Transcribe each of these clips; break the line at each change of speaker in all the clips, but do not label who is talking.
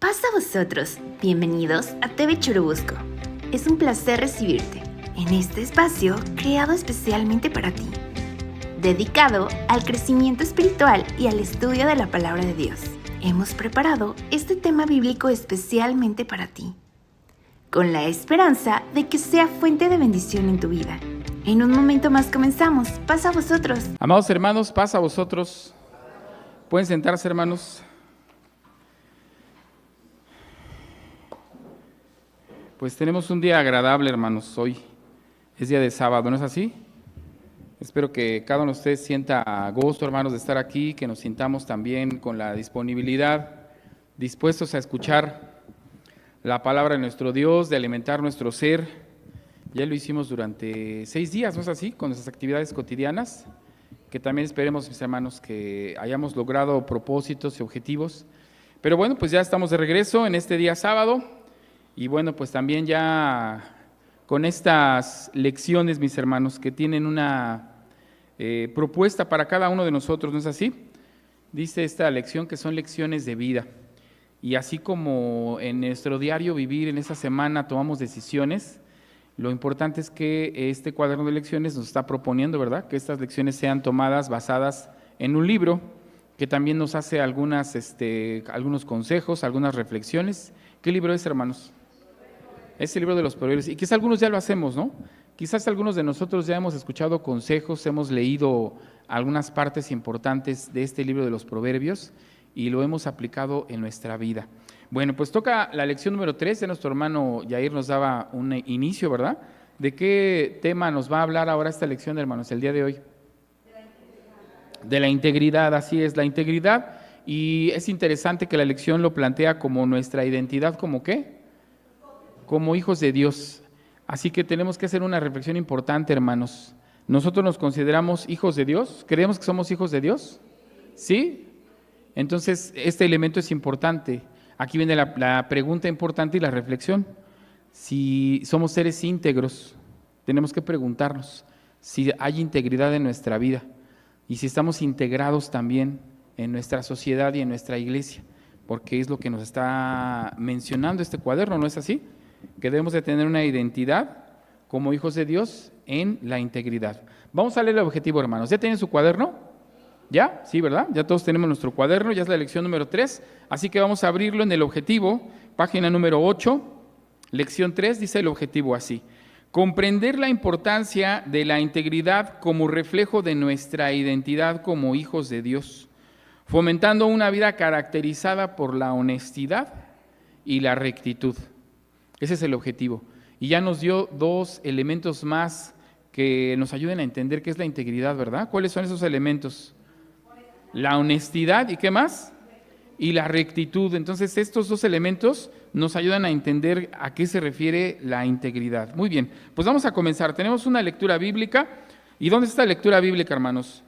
Paz a vosotros, bienvenidos a TV Churubusco. Es un placer recibirte en este espacio creado especialmente para ti, dedicado al crecimiento espiritual y al estudio de la palabra de Dios. Hemos preparado este tema bíblico especialmente para ti, con la esperanza de que sea fuente de bendición en tu vida. En un momento más comenzamos. Paz a vosotros.
Amados hermanos, paz a vosotros. Pueden sentarse, hermanos. Pues tenemos un día agradable, hermanos, hoy. Es día de sábado, ¿no es así? Espero que cada uno de ustedes sienta gusto, hermanos, de estar aquí, que nos sintamos también con la disponibilidad, dispuestos a escuchar la palabra de nuestro Dios, de alimentar nuestro ser. Ya lo hicimos durante 6 días, ¿no es así? Con nuestras actividades cotidianas, que también esperemos, mis hermanos, que hayamos logrado propósitos y objetivos. Pero bueno, pues ya estamos de regreso en este día sábado. Y bueno, pues también ya con estas lecciones, mis hermanos, que tienen una propuesta para cada uno de nosotros, ¿no es así? Dice esta lección que son lecciones de vida. Y así como en nuestro diario vivir, en esta semana tomamos decisiones, lo importante es que este cuaderno de lecciones nos está proponiendo, ¿verdad?, que estas lecciones sean tomadas basadas en un libro que también nos hace algunos consejos, algunas reflexiones. ¿Qué libro es, hermanos? Es el libro de los Proverbios, y quizás algunos ya lo hacemos, ¿no? Quizás algunos de nosotros ya hemos escuchado consejos, hemos leído algunas partes importantes de este libro de los Proverbios y lo hemos aplicado en nuestra vida. Bueno, pues toca la lección número 3, de nuestro hermano Yair nos daba un inicio, ¿verdad? ¿De qué tema nos va a hablar ahora esta lección, hermanos, el día de hoy? De la integridad, así es, la integridad, y es interesante que la lección lo plantea como nuestra identidad, ¿como qué? Como hijos de Dios. Así que tenemos que hacer una reflexión importante, hermanos. ¿Nosotros nos consideramos hijos de Dios? ¿Creemos que somos hijos de Dios? ¿Sí? Entonces, este elemento es importante. Aquí viene la pregunta importante y la reflexión. Si somos seres íntegros, tenemos que preguntarnos si hay integridad en nuestra vida y si estamos integrados también en nuestra sociedad y en nuestra iglesia, porque es lo que nos está mencionando este cuaderno, ¿no es así? Que debemos de tener una identidad como hijos de Dios en la integridad. Vamos a leer el objetivo, hermanos. ¿Ya tienen su cuaderno? ¿Ya? Sí, ¿verdad? Ya todos tenemos nuestro cuaderno, ya es la lección número 3, así que vamos a abrirlo en el objetivo, página número 8, lección 3, dice el objetivo así: comprender la importancia de la integridad como reflejo de nuestra identidad como hijos de Dios, fomentando una vida caracterizada por la honestidad y la rectitud. Ese es el objetivo. Y ya nos dio 2 elementos más que nos ayuden a entender qué es la integridad, ¿verdad? ¿Cuáles son esos elementos? La honestidad, ¿y qué más? Y la rectitud. Entonces, estos 2 elementos nos ayudan a entender a qué se refiere la integridad. Muy bien, pues vamos a comenzar. Tenemos una lectura bíblica. ¿Y dónde está la lectura bíblica, hermanos?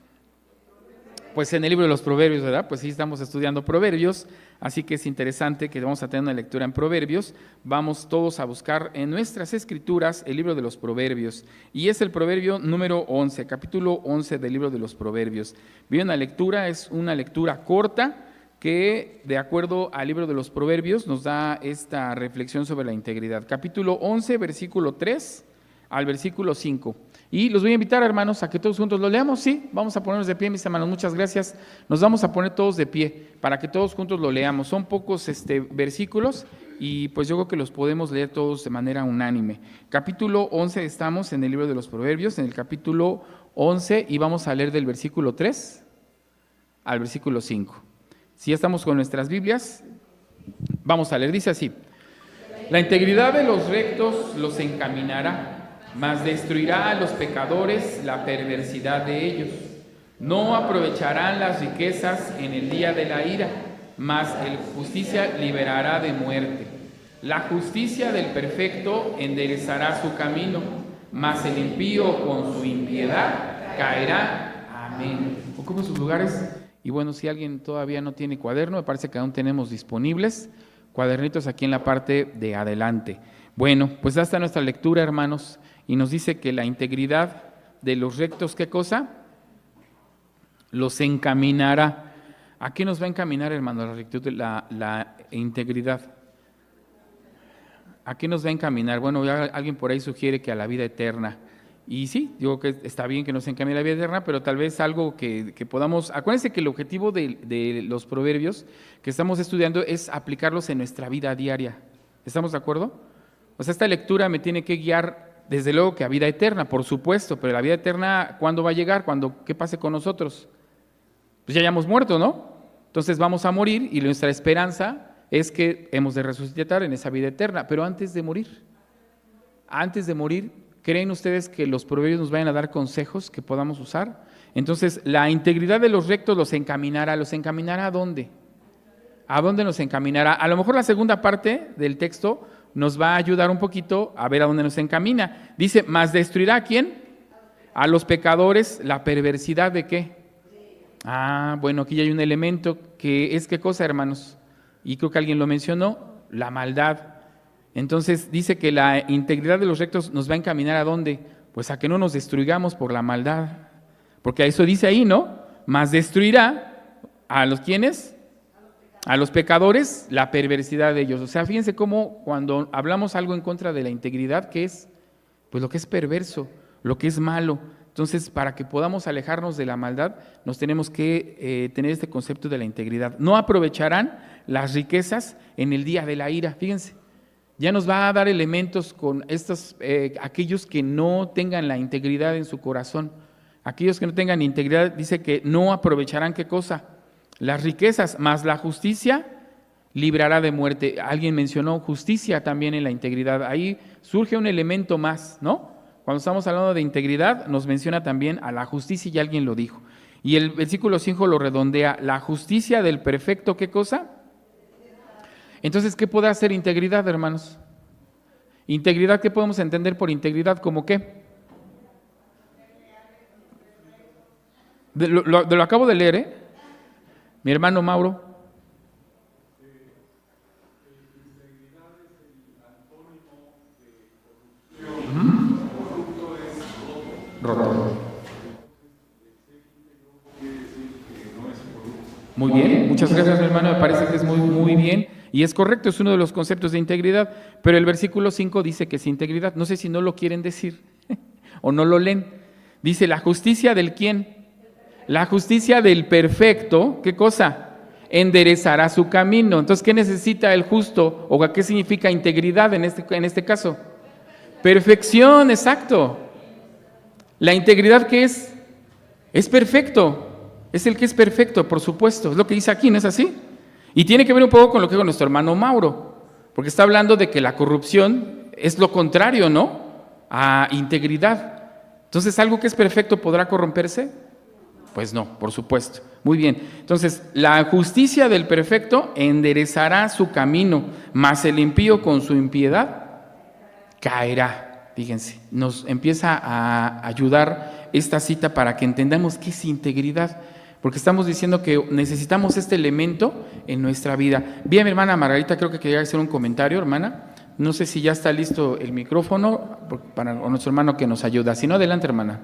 Pues en el libro de los Proverbios, ¿verdad? Pues sí, estamos estudiando Proverbios, así que es interesante que vamos a tener una lectura en Proverbios. Vamos todos a buscar en nuestras escrituras el libro de los Proverbios, y es el Proverbio número 11, capítulo 11 del libro de los Proverbios. Bien, la lectura es una lectura corta que, de acuerdo al libro de los Proverbios, nos da esta reflexión sobre la integridad. Capítulo 11, versículo 3 al versículo 5. Y los voy a invitar, hermanos, a que todos juntos lo leamos. Sí, vamos a ponernos de pie, mis hermanos, muchas gracias. Nos vamos a poner todos de pie para que todos juntos lo leamos. Son pocos versículos y pues yo creo que los podemos leer todos de manera unánime. Capítulo 11, estamos en el libro de los Proverbios, en el capítulo 11, y vamos a leer del versículo 3 al versículo 5. Si ya estamos con nuestras Biblias, vamos a leer. Dice así: la integridad de los rectos los encaminará, mas destruirá a los pecadores la perversidad de ellos. No aprovecharán las riquezas en el día de la ira, mas el justicia liberará de muerte. La justicia del perfecto enderezará su camino, mas el impío con su impiedad caerá. Amén. Ocupen sus lugares. Y bueno, si alguien todavía no tiene cuaderno, me parece que aún tenemos disponibles cuadernitos aquí en la parte de adelante. Bueno, pues hasta nuestra lectura, hermanos, y nos dice que la integridad de los rectos, ¿qué cosa? Los encaminará. ¿A qué nos va a encaminar, hermano, la rectitud, la integridad? ¿A qué nos va a encaminar? Bueno, ya alguien por ahí sugiere que a la vida eterna. Y sí, digo que está bien que nos encamine a la vida eterna, pero tal vez algo que podamos… Acuérdense que el objetivo de los proverbios que estamos estudiando es aplicarlos en nuestra vida diaria. ¿Estamos de acuerdo? O sea, esta lectura me tiene que guiar, desde luego, que a vida eterna, por supuesto, pero la vida eterna, ¿cuándo va a llegar? ¿Qué pase con nosotros? Pues ya hayamos muerto, ¿no? Entonces vamos a morir y nuestra esperanza es que hemos de resucitar en esa vida eterna. Pero antes de morir, ¿creen ustedes que los proverbios nos vayan a dar consejos que podamos usar? Entonces, la integridad de los rectos ¿los encaminará a dónde? ¿A dónde nos encaminará? A lo mejor la segunda parte del texto nos va a ayudar un poquito a ver a dónde nos encamina. Dice, ¿mas destruirá a quién? A los pecadores, la perversidad ¿de qué? Bueno, aquí ya hay un elemento que es ¿qué cosa, hermanos? Y creo que alguien lo mencionó, la maldad. Entonces dice que la integridad de los rectos nos va a encaminar ¿a dónde? Pues a que no nos destruigamos por la maldad. Porque a eso dice ahí, ¿no? Mas destruirá a los ¿quiénes? A los pecadores, la perversidad de ellos. O sea, fíjense cómo cuando hablamos algo en contra de la integridad, ¿qué es? Pues lo que es perverso, lo que es malo. Entonces, para que podamos alejarnos de la maldad, nos tenemos que tener este concepto de la integridad. No aprovecharán las riquezas en el día de la ira. Fíjense, ya nos va a dar elementos con aquellos que no tengan la integridad en su corazón. Aquellos que no tengan integridad, dice que no aprovecharán ¿qué cosa? Las riquezas, más la justicia librará de muerte. Alguien mencionó justicia también en la integridad. Ahí surge un elemento más, ¿no? Cuando estamos hablando de integridad, nos menciona también a la justicia y alguien lo dijo. Y el versículo 5 lo redondea, la justicia del perfecto, ¿qué cosa? Entonces, ¿qué puede hacer integridad, hermanos? Integridad, ¿qué podemos entender por integridad? ¿Cómo qué? Lo acabo de leer, ¿eh? Mi hermano Mauro. Muy bien, muchas gracias, mi hermano, me parece que es muy bien y es correcto, es uno de los conceptos de integridad, pero el versículo 5 dice que es integridad, no sé si no lo quieren decir o no lo leen, dice la justicia del ¿quién? La justicia del perfecto, ¿qué cosa? Enderezará su camino. Entonces, ¿qué necesita el justo? ¿O qué significa integridad en este caso? Perfección, exacto. La integridad, ¿qué es? Es perfecto. Es el que es perfecto, por supuesto. Es lo que dice aquí, ¿no es así? Y tiene que ver un poco con lo que dijo nuestro hermano Mauro, porque está hablando de que la corrupción es lo contrario, ¿no? A integridad. Entonces, ¿algo que es perfecto podrá corromperse? Pues no, por supuesto. Muy bien. Entonces, la justicia del perfecto enderezará su camino, mas el impío con su impiedad caerá. Fíjense, nos empieza a ayudar esta cita para que entendamos qué es integridad, porque estamos diciendo que necesitamos este elemento en nuestra vida. Bien, mi hermana Margarita, creo que quería hacer un comentario, hermana. No sé si ya está listo el micrófono para nuestro hermano que nos ayuda. Si no, adelante, hermana.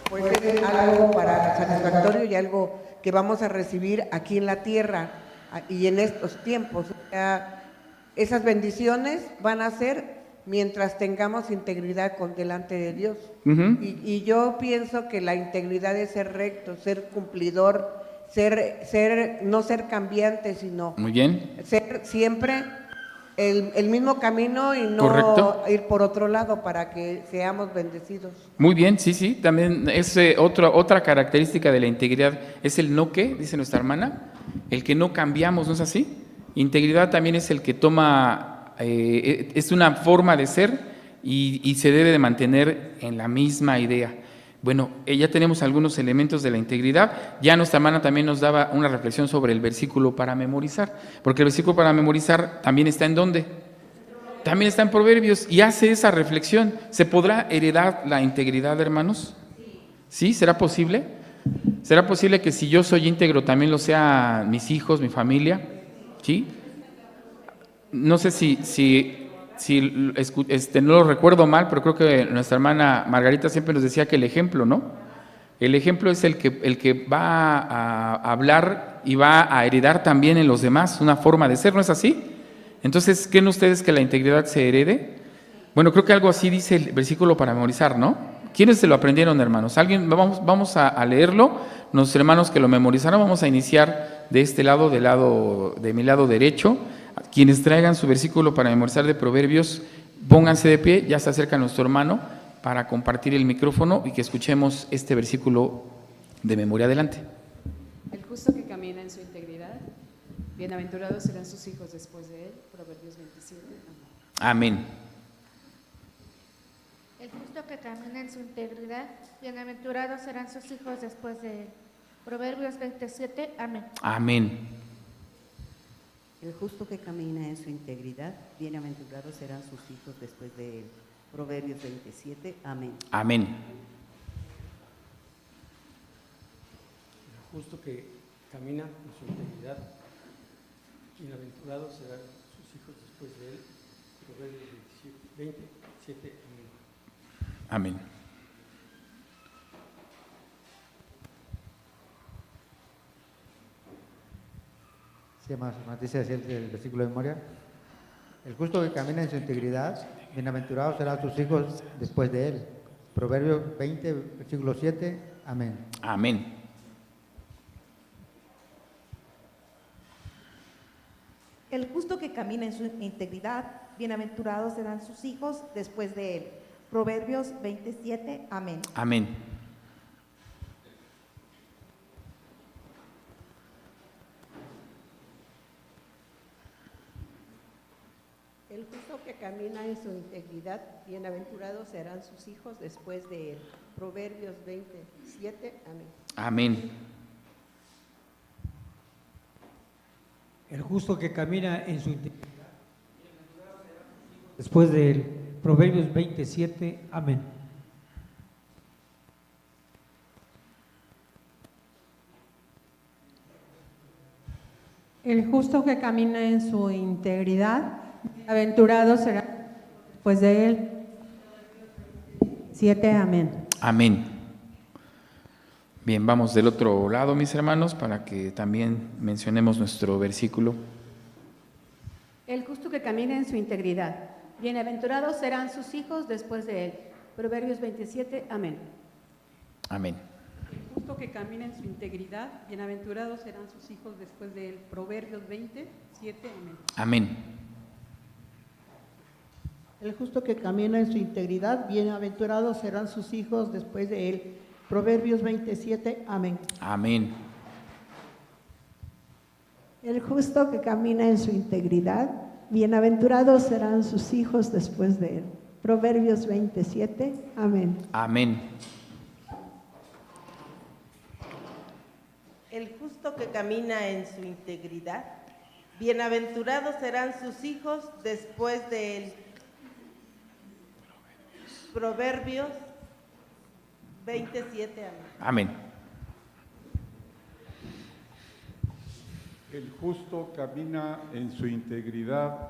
Pues es algo para satisfactorio y algo que vamos a recibir aquí en la tierra y en estos tiempos. O sea, esas bendiciones van a ser mientras tengamos integridad delante de Dios. Uh-huh. Y yo pienso que la integridad es ser recto, ser cumplidor, no ser cambiante, sino
muy bien,
ser siempre el mismo camino y no
correcto,
ir por otro lado para que seamos bendecidos.
Muy bien, sí, también es otra característica de la integridad, es el no que, dice nuestra hermana, el que no cambiamos, ¿no es así? Integridad también es el que toma, es una forma de ser y se debe de mantener en la misma idea. Bueno, ya tenemos algunos elementos de la integridad. Ya nuestra hermana también nos daba una reflexión sobre el versículo para memorizar, porque el versículo para memorizar también está ¿en dónde? También está en Proverbios y hace esa reflexión. ¿Se podrá heredar la integridad, hermanos? ¿Sí? ¿Será posible? ¿Será posible que si yo soy íntegro también lo sea mis hijos, mi familia? ¿Sí? No sé si si no lo recuerdo mal, pero creo que nuestra hermana Margarita siempre nos decía que el ejemplo, ¿no? El ejemplo es el que va a hablar y va a heredar también en los demás una forma de ser, ¿no es así? Entonces, ¿creen ustedes que la integridad se herede? Bueno, creo que algo así dice el versículo para memorizar, ¿no? ¿Quiénes se lo aprendieron, hermanos? ¿Alguien? Vamos a leerlo. Nuestros hermanos que lo memorizaron, vamos a iniciar de este lado, de mi lado derecho. Quienes traigan su versículo para memorizar de Proverbios, pónganse de pie, ya se acerca nuestro hermano para compartir el micrófono y que escuchemos este versículo de memoria. Adelante.
El justo que camina en su integridad, bienaventurados serán sus hijos después de él. Proverbios 27.
Amén.
El justo que camina en su integridad, bienaventurados serán sus hijos después de él. Proverbios 27, amén.
Amén.
El justo que camina en su integridad, bienaventurados serán sus hijos después de él. Proverbios 27, amén.
Amén.
El justo que camina en su integridad, bienaventurados serán sus hijos después de él. Proverbios 27, amén.
Amén.
Sí, más dice así el versículo de memoria. El justo que camina en su integridad, bienaventurados serán sus hijos después de él. Proverbios 20, versículo 7, amén.
Amén.
El justo que camina en su integridad, bienaventurados serán sus hijos después de él. Proverbios 27, amén.
Amén.
El justo que camina en su integridad, bienaventurados serán sus hijos después de él. Proverbios 27, amén.
Amén.
El justo que camina en su integridad, después de él. Proverbios 27, amén.
El justo que camina en su integridad, aventurado será después de él. 7, amén.
Amén. Bien, vamos del otro lado, mis hermanos, para que también mencionemos nuestro versículo.
El justo que camina en su integridad, bienaventurados serán sus hijos después de él. Proverbios 27, amén.
Amén.
El justo que camina en su integridad, bienaventurados serán sus hijos después de él. Proverbios 27, amén.
Amén.
El justo que camina en su integridad, bienaventurados serán sus hijos después de él. Proverbios 27, amén.
Amén.
El justo que camina en su integridad, bienaventurados serán sus hijos después de él. Proverbios 27, amén.
Amén.
El justo que camina en su integridad, bienaventurados serán sus hijos después de él. Proverbios 27, amén.
Amén.
El justo camina en su integridad,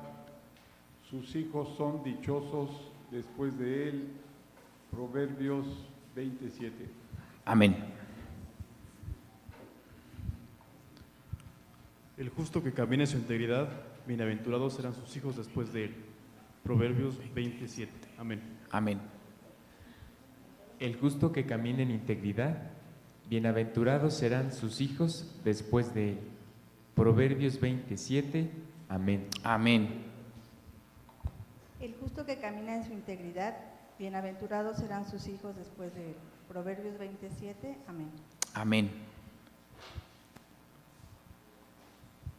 sus hijos son dichosos después de él. Proverbios 27.
Amén.
El justo que camina en su integridad, bienaventurados serán sus hijos después de él. Proverbios 27. Amén.
Amén.
El justo que camina en integridad, bienaventurados serán sus hijos después de él. Proverbios 27. Amén.
Amén.
El justo que camina en su integridad, bienaventurados serán sus hijos después de él. Proverbios 27, amén.
Amén.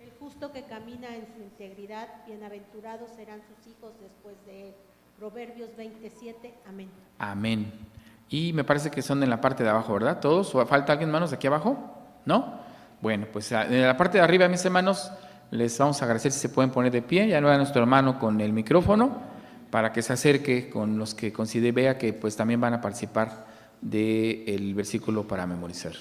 El justo que camina en su integridad, bienaventurados serán sus hijos después de él. Proverbios 27, amén.
Amén. Y me parece que son en la parte de abajo, ¿verdad? ¿Todos? ¿O falta alguien, hermanos, de aquí abajo? ¿No? Bueno, pues en la parte de arriba, mis hermanos, les vamos a agradecer si se pueden poner de pie. Ya no a nuestro hermano con el micrófono para que se acerque con los que considere, vea que pues también van a participar del versículo para memorizar.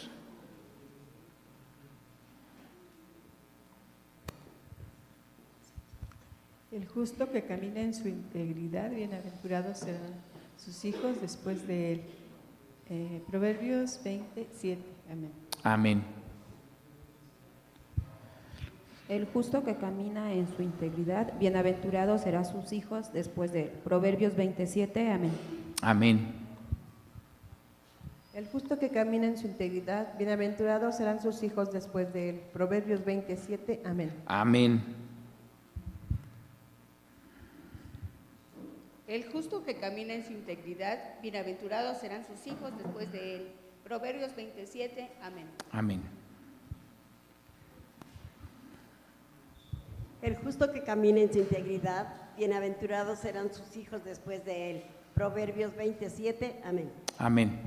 El
El justo que camina en su integridad, bienaventurados serán sus hijos después de él. Proverbios 27. Amén.
Amén.
El justo que camina en su integridad, bienaventurados serán sus hijos después de él. Proverbios 27. Amén.
Amén.
El justo que camina en su integridad, bienaventurados serán sus hijos después de él. Proverbios 27. Amén.
Amén.
El justo que camina en su integridad, bienaventurados serán sus hijos después de él. Proverbios 27. Amén.
Amén.
El justo que camina en su integridad, bienaventurados serán sus hijos después de él. Proverbios 27. Amén.
Amén.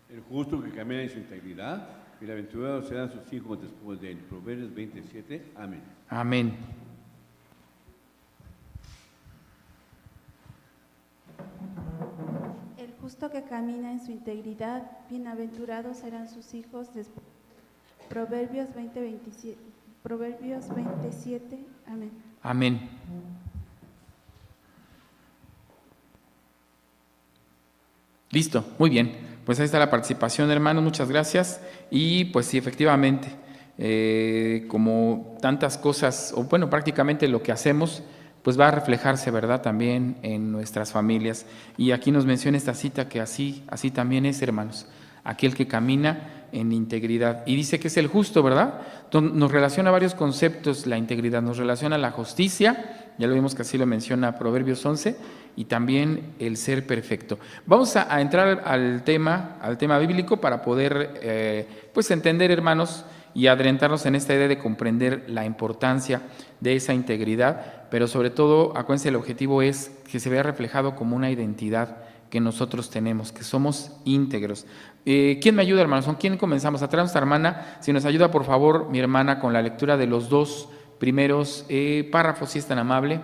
El justo que camina en su integridad, bienaventurados serán sus hijos después de él. Proverbios 27. Amén.
Amén.
El justo que camina en su integridad, bienaventurados serán sus hijos después. Proverbios 27. Amén.
Amén. Listo, muy bien. Pues ahí está la participación, hermanos, muchas gracias. Y pues sí, efectivamente, como tantas cosas, o bueno, prácticamente lo que hacemos, pues va a reflejarse, ¿verdad?, también en nuestras familias. Y aquí nos menciona esta cita que así también es, hermanos, aquel que camina en integridad. Y dice que es el justo, ¿verdad? Nos relaciona varios conceptos la integridad, nos relaciona la justicia, ya lo vimos que así lo menciona Proverbios 11, y también el ser perfecto. Vamos a entrar al tema bíblico para poder pues entender, hermanos, y adentrarnos en esta idea de comprender la importancia de esa integridad, pero sobre todo, acuérdense, el objetivo es que se vea reflejado como una identidad que nosotros tenemos, que somos íntegros. ¿Quién me ayuda, hermanos? ¿Con quién comenzamos? A traer a nuestra hermana, si nos ayuda, por favor, mi hermana, con la lectura de los dos primeros párrafos, si es tan amable.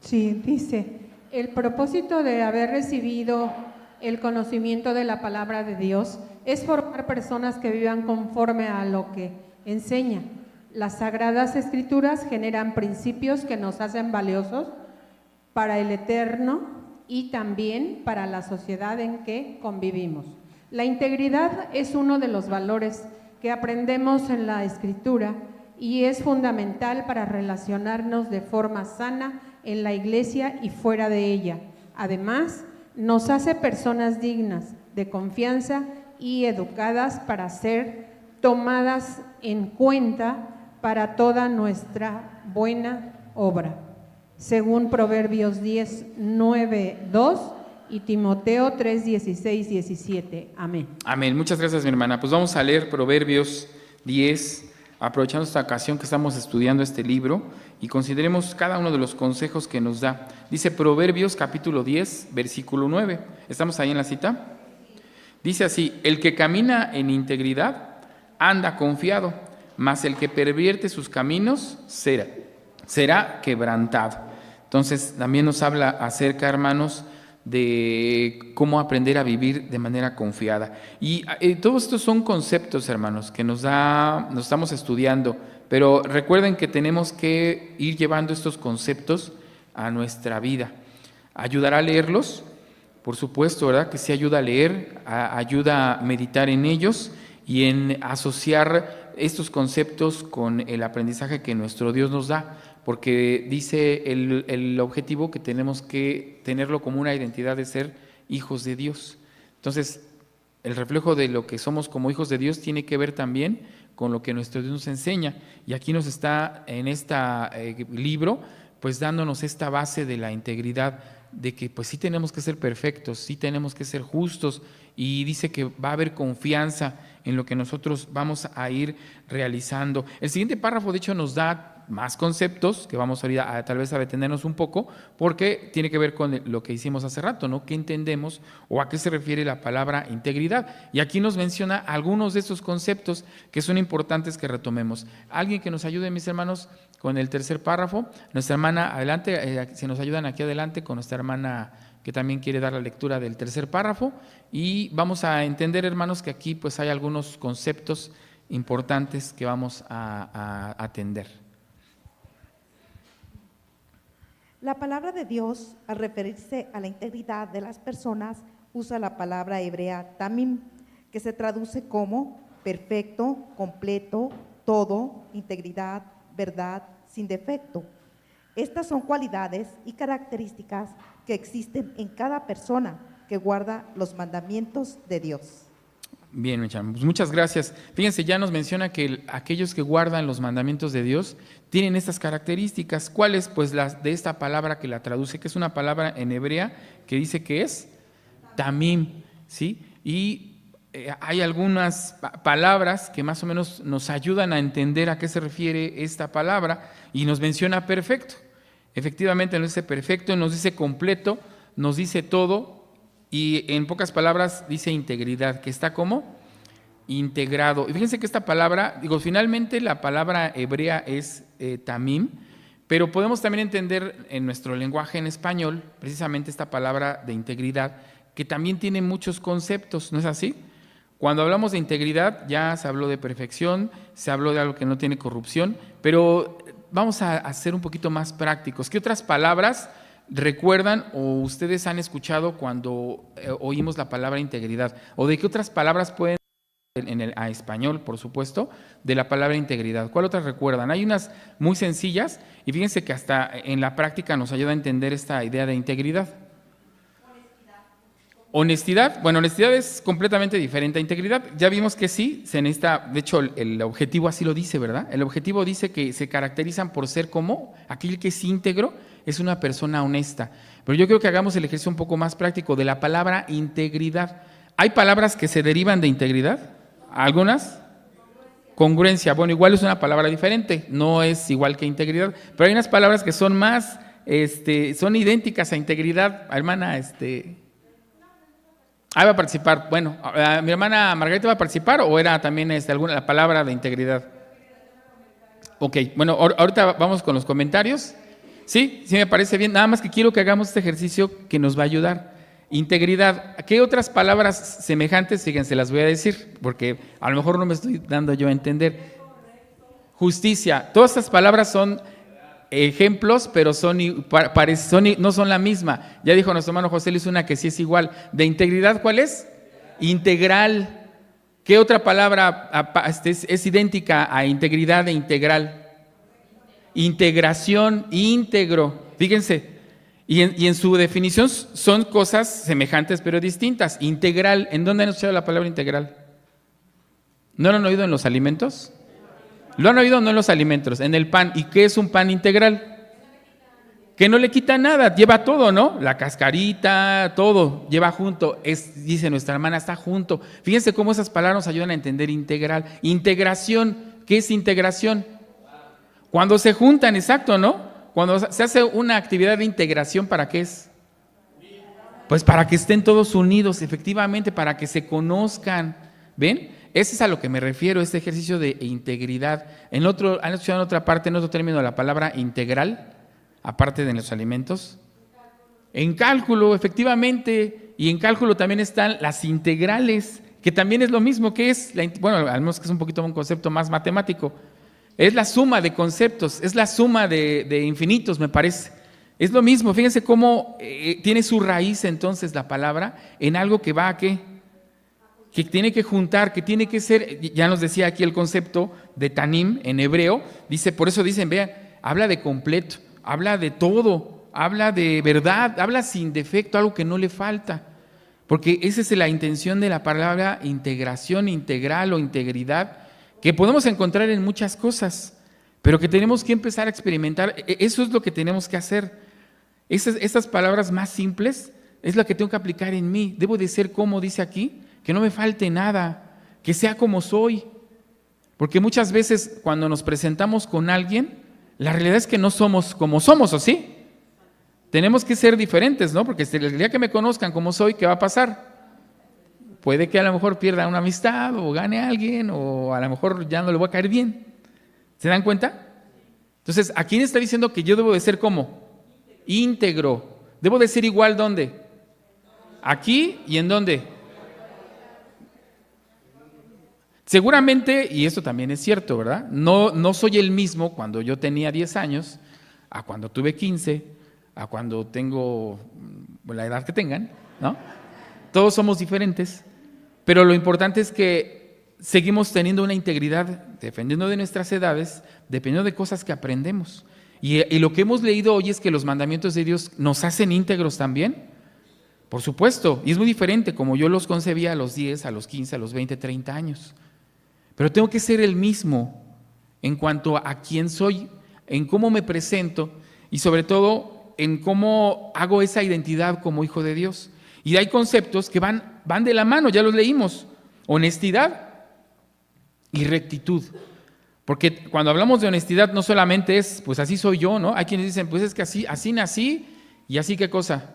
Sí, dice, el propósito de haber recibido el conocimiento de la palabra de Dios es formar personas que vivan conforme a lo que enseña. Las Sagradas Escrituras generan principios que nos hacen valiosos para el eterno y también para la sociedad en que convivimos. La integridad es uno de los valores que aprendemos en la Escritura y es fundamental para relacionarnos de forma sana en la iglesia y fuera de ella. Además, nos hace personas dignas de confianza y educadas para ser tomadas en cuenta para toda nuestra buena obra, según Proverbios 10, 9, 2 y Timoteo 3, 16, 17. Amén.
Amén. Muchas gracias, mi hermana. Pues vamos a leer Proverbios 10, aprovechando esta ocasión que estamos estudiando este libro, y consideremos cada uno de los consejos que nos da. Dice Proverbios capítulo 10, versículo 9. ¿Estamos ahí en la cita? Dice así: el que camina en integridad anda confiado, mas el que pervierte sus caminos será quebrantado. Entonces también nos habla acerca, hermanos, de cómo aprender a vivir de manera confiada. Y todos estos son conceptos, hermanos, que nos estamos estudiando, pero recuerden que tenemos que ir llevando estos conceptos a nuestra vida. ¿Ayudará a leerlos? Por supuesto, ¿verdad? Que sí ayuda a leer, ayuda a meditar en ellos y en asociar estos conceptos con el aprendizaje que nuestro Dios nos da, porque dice el objetivo que tenemos que tenerlo como una identidad de ser hijos de Dios. Entonces, el reflejo de lo que somos como hijos de Dios tiene que ver también con lo que nuestro Dios nos enseña. Y aquí nos está en este libro, pues dándonos esta base de la integridad, de que pues sí tenemos que ser perfectos, sí tenemos que ser justos, y dice que va a haber confianza en lo que nosotros vamos a ir realizando. El siguiente párrafo, de hecho, nos da más conceptos que vamos ahorita tal vez a detenernos un poco, porque tiene que ver con lo que hicimos hace rato, ¿no? ¿Qué entendemos o a qué se refiere la palabra integridad? Y aquí nos menciona algunos de estos conceptos que son importantes que retomemos. Alguien que nos ayude, mis hermanos, con el tercer párrafo. Nuestra hermana, adelante, si nos ayudan aquí adelante con nuestra hermana que también quiere dar la lectura del tercer párrafo, y vamos a entender, hermanos, que aquí pues hay algunos conceptos importantes que vamos a atender.
La palabra de Dios, al referirse a la integridad de las personas, usa la palabra hebrea tamim, que se traduce como perfecto, completo, todo, integridad, verdad, sin defecto. Estas son cualidades y características que existen en cada persona que guarda los mandamientos de Dios.
Bien, pues muchas gracias. Fíjense, ya nos menciona que aquellos que guardan los mandamientos de Dios tienen estas características. ¿Cuáles? Pues las de esta palabra que la traduce, que es una palabra en hebrea que dice que es tamim, ¿sí? Y hay algunas palabras que más o menos nos ayudan a entender a qué se refiere esta palabra y nos menciona perfecto. Efectivamente nos dice perfecto, nos dice completo, nos dice todo. Y en pocas palabras dice integridad, que está como integrado. Y fíjense que esta palabra, finalmente la palabra hebrea es tamim, pero podemos también entender en nuestro lenguaje en español, precisamente esta palabra de integridad, que también tiene muchos conceptos, ¿no es así? Cuando hablamos de integridad ya se habló de perfección, se habló de algo que no tiene corrupción, pero vamos a ser un poquito más prácticos. ¿Qué otras palabras recuerdan o ustedes han escuchado cuando oímos la palabra integridad? ¿O de qué otras palabras pueden, a español, por supuesto, de la palabra integridad? ¿Cuál otras recuerdan? Hay unas muy sencillas y fíjense que hasta en la práctica nos ayuda a entender esta idea de integridad. Honestidad, bueno, honestidad es completamente diferente a integridad. Ya vimos que sí, se necesita, de hecho el objetivo así lo dice, ¿verdad? El objetivo dice que se caracterizan por ser como aquel que es íntegro, es una persona honesta. Pero yo creo que hagamos el ejercicio un poco más práctico de la palabra integridad. ¿Hay palabras que se derivan de integridad? ¿Algunas? Congruencia, bueno, igual es una palabra diferente, no es igual que integridad, pero hay unas palabras que son más, son idénticas a integridad. Hermana, va a participar. Bueno, ¿mi hermana Margarita va a participar o era también alguna la palabra de integridad? Ok, bueno, ahorita vamos con los comentarios. Sí, me parece bien. Nada más que quiero que hagamos este ejercicio que nos va a ayudar. Integridad. ¿Qué otras palabras semejantes? Fíjense, las voy a decir, porque a lo mejor no me estoy dando yo a entender. Justicia. Todas estas palabras son ejemplos, pero no son la misma. Ya dijo nuestro hermano José Luis una que sí es igual. ¿De integridad cuál es? Integral. ¿Qué otra palabra es idéntica a integridad e integral? Integración, íntegro. Fíjense, y en su definición son cosas semejantes pero distintas. Integral, ¿en dónde han escuchado la palabra integral? ¿No lo han oído en los alimentos? ¿Lo han oído o no en los alimentos? En el pan. ¿Y qué es un pan integral? Que no le quita nada, lleva todo, ¿no? La cascarita, todo, lleva junto. Dice nuestra hermana, está junto. Fíjense cómo esas palabras nos ayudan a entender integral. Integración, ¿qué es integración? Cuando se juntan, exacto, ¿no? Cuando se hace una actividad de integración, ¿para qué es? Pues para que estén todos unidos, efectivamente, para que se conozcan. ¿Ven? Ese es a lo que me refiero, este ejercicio de integridad. ¿Han escuchado en otra parte, en otro término, la palabra integral, aparte de los alimentos? En cálculo, efectivamente, y en cálculo también están las integrales, que también es lo mismo que es, bueno, al menos que es un poquito un concepto más matemático. Es la suma de conceptos, es la suma de infinitos, me parece. Es lo mismo, fíjense cómo tiene su raíz entonces la palabra en algo que va a ¿qué? Que tiene que juntar, que tiene que ser, ya nos decía aquí el concepto de tanim en hebreo, dice, por eso dicen, vean, habla de completo, habla de todo, habla de verdad, habla sin defecto, algo que no le falta. Porque esa es la intención de la palabra integración, integral o integridad, que podemos encontrar en muchas cosas, pero que tenemos que empezar a experimentar. Eso es lo que tenemos que hacer. Estas palabras más simples es lo que tengo que aplicar en mí. Debo de ser como dice aquí, que no me falte nada, que sea como soy. Porque muchas veces cuando nos presentamos con alguien, la realidad es que no somos como somos, ¿o sí? Tenemos que ser diferentes, ¿no? Porque el día que me conozcan como soy, ¿qué va a pasar? Puede que a lo mejor pierda una amistad o gane a alguien o a lo mejor ya no le voy a caer bien. ¿Se dan cuenta? Entonces, ¿a quién está diciendo que yo debo de ser como? Íntegro. ¿Debo de ser igual dónde? Aquí y en dónde. Seguramente, y esto también es cierto, ¿verdad? No soy el mismo cuando yo tenía 10 años, a cuando tuve 15, a cuando tengo la edad que tengan, ¿no? Todos somos diferentes, pero lo importante es que seguimos teniendo una integridad, dependiendo de nuestras edades, dependiendo de cosas que aprendemos. Y lo que hemos leído hoy es que los mandamientos de Dios nos hacen íntegros también, por supuesto, y es muy diferente como yo los concebía a los 10, a los 15, a los 20, 30 años. Pero tengo que ser el mismo en cuanto a quién soy, en cómo me presento y sobre todo en cómo hago esa identidad como hijo de Dios. Y hay conceptos que van de la mano, ya los leímos: honestidad y rectitud. Porque cuando hablamos de honestidad no solamente es, pues así soy yo, ¿no? Hay quienes dicen, pues es que así nací y así qué cosa.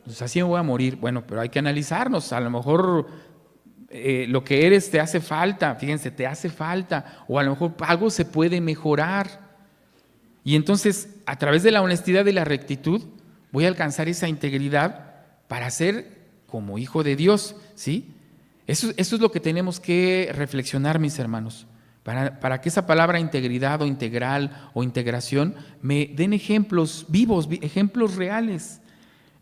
Pues así me voy a morir. Bueno, pero hay que analizarnos, a lo mejor lo que eres te hace falta, fíjense, te hace falta, o a lo mejor algo se puede mejorar. Y entonces, a través de la honestidad y la rectitud, voy a alcanzar esa integridad para ser como hijo de Dios, ¿sí? Eso es lo que tenemos que reflexionar, mis hermanos, para que esa palabra integridad o integral o integración me den ejemplos vivos, ejemplos reales.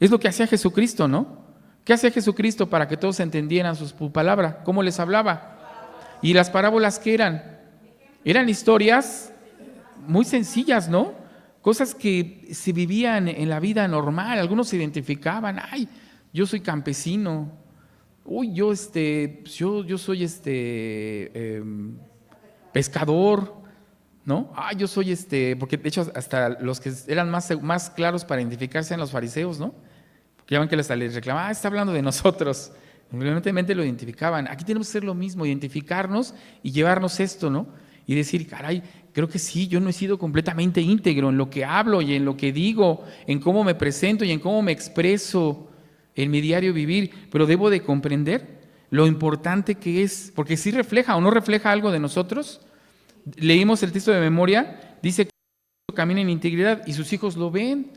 Es lo que hacía Jesucristo, ¿no? ¿Qué hacía Jesucristo para que todos entendieran su palabra? ¿Cómo les hablaba? ¿Y las parábolas qué eran? Eran historias muy sencillas, ¿no? Cosas que se vivían en la vida normal. Algunos se identificaban, ay, yo soy campesino, uy, yo soy pescador, ¿no? Ah, yo soy porque de hecho hasta los que eran más claros para identificarse eran los fariseos, ¿no? Porque ya ven que les reclamaban, está hablando de nosotros. Evidentemente lo identificaban. Aquí tenemos que hacer lo mismo, identificarnos y llevarnos esto, ¿no? Y decir, caray, creo que sí, yo no he sido completamente íntegro en lo que hablo y en lo que digo, en cómo me presento y en cómo me expreso en mi diario vivir, pero debo de comprender lo importante que es, porque si refleja o no refleja algo de nosotros. Leímos el texto de memoria, dice que camina en integridad y sus hijos lo ven.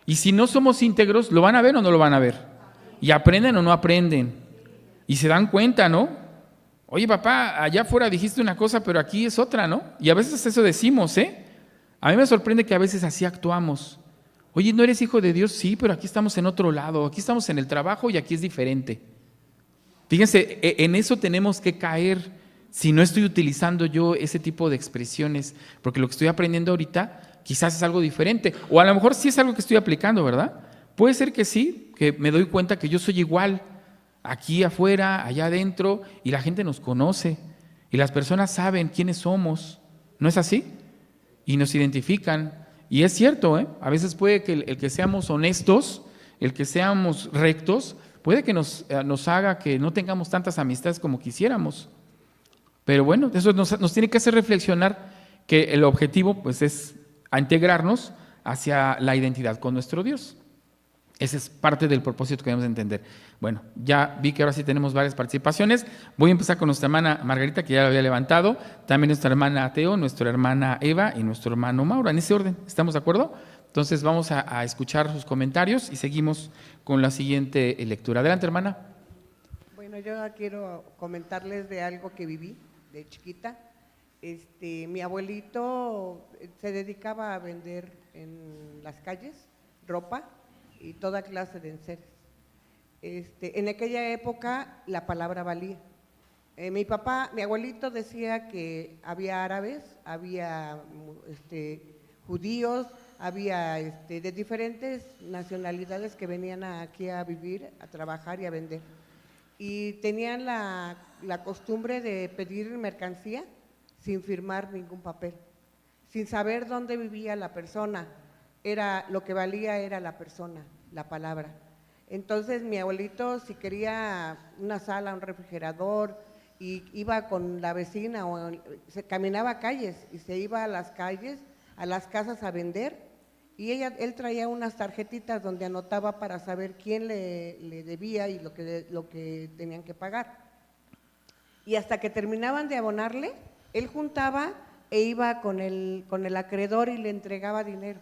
Y si no somos íntegros, ¿lo van a ver o no lo van a ver? ¿Y aprenden o no aprenden? Y se dan cuenta, ¿no? Oye, papá, allá afuera dijiste una cosa, pero aquí es otra, ¿no? Y a veces eso decimos, ¿eh? A mí me sorprende que a veces así actuamos. Oye, ¿no eres hijo de Dios? Sí, pero aquí estamos en otro lado, aquí estamos en el trabajo y aquí es diferente. Fíjense, en eso tenemos que caer si no estoy utilizando yo ese tipo de expresiones, porque lo que estoy aprendiendo ahorita quizás es algo diferente, o a lo mejor sí es algo que estoy aplicando, ¿verdad? Puede ser que sí, que me doy cuenta que yo soy igual, aquí afuera, allá adentro, y la gente nos conoce, y las personas saben quiénes somos, ¿no es así? Y nos identifican, y es cierto, a veces puede que el que seamos honestos, el que seamos rectos, puede que nos haga que no tengamos tantas amistades como quisiéramos, pero bueno, eso nos tiene que hacer reflexionar que el objetivo pues es a integrarnos hacia la identidad con nuestro Dios. Ese es parte del propósito que debemos entender. Bueno, ya vi que ahora sí tenemos varias participaciones. Voy a empezar con nuestra hermana Margarita, que ya la había levantado, también nuestra hermana Teo, nuestra hermana Eva y nuestro hermano Mauro. En ese orden, ¿estamos de acuerdo? Entonces vamos a escuchar sus comentarios y seguimos con la siguiente lectura. Adelante, hermana.
Bueno, yo quiero comentarles de algo que viví de chiquita. Mi abuelito se dedicaba a vender en las calles ropa y toda clase de enseres. En aquella época la palabra valía. Mi abuelito decía que había árabes, había judíos, había de diferentes nacionalidades que venían aquí a vivir, a trabajar y a vender. Y tenían la costumbre de pedir mercancía sin firmar ningún papel, sin saber dónde vivía la persona. Lo que valía era la persona, la palabra. Entonces mi abuelito, si quería una sala, un refrigerador, y iba con la vecina o se caminaba calles y se iba a las calles, a las casas a vender, y él traía unas tarjetitas donde anotaba para saber quién le debía y lo que tenían que pagar. Y hasta que terminaban de abonarle, él juntaba e iba con el acreedor y le entregaba dinero.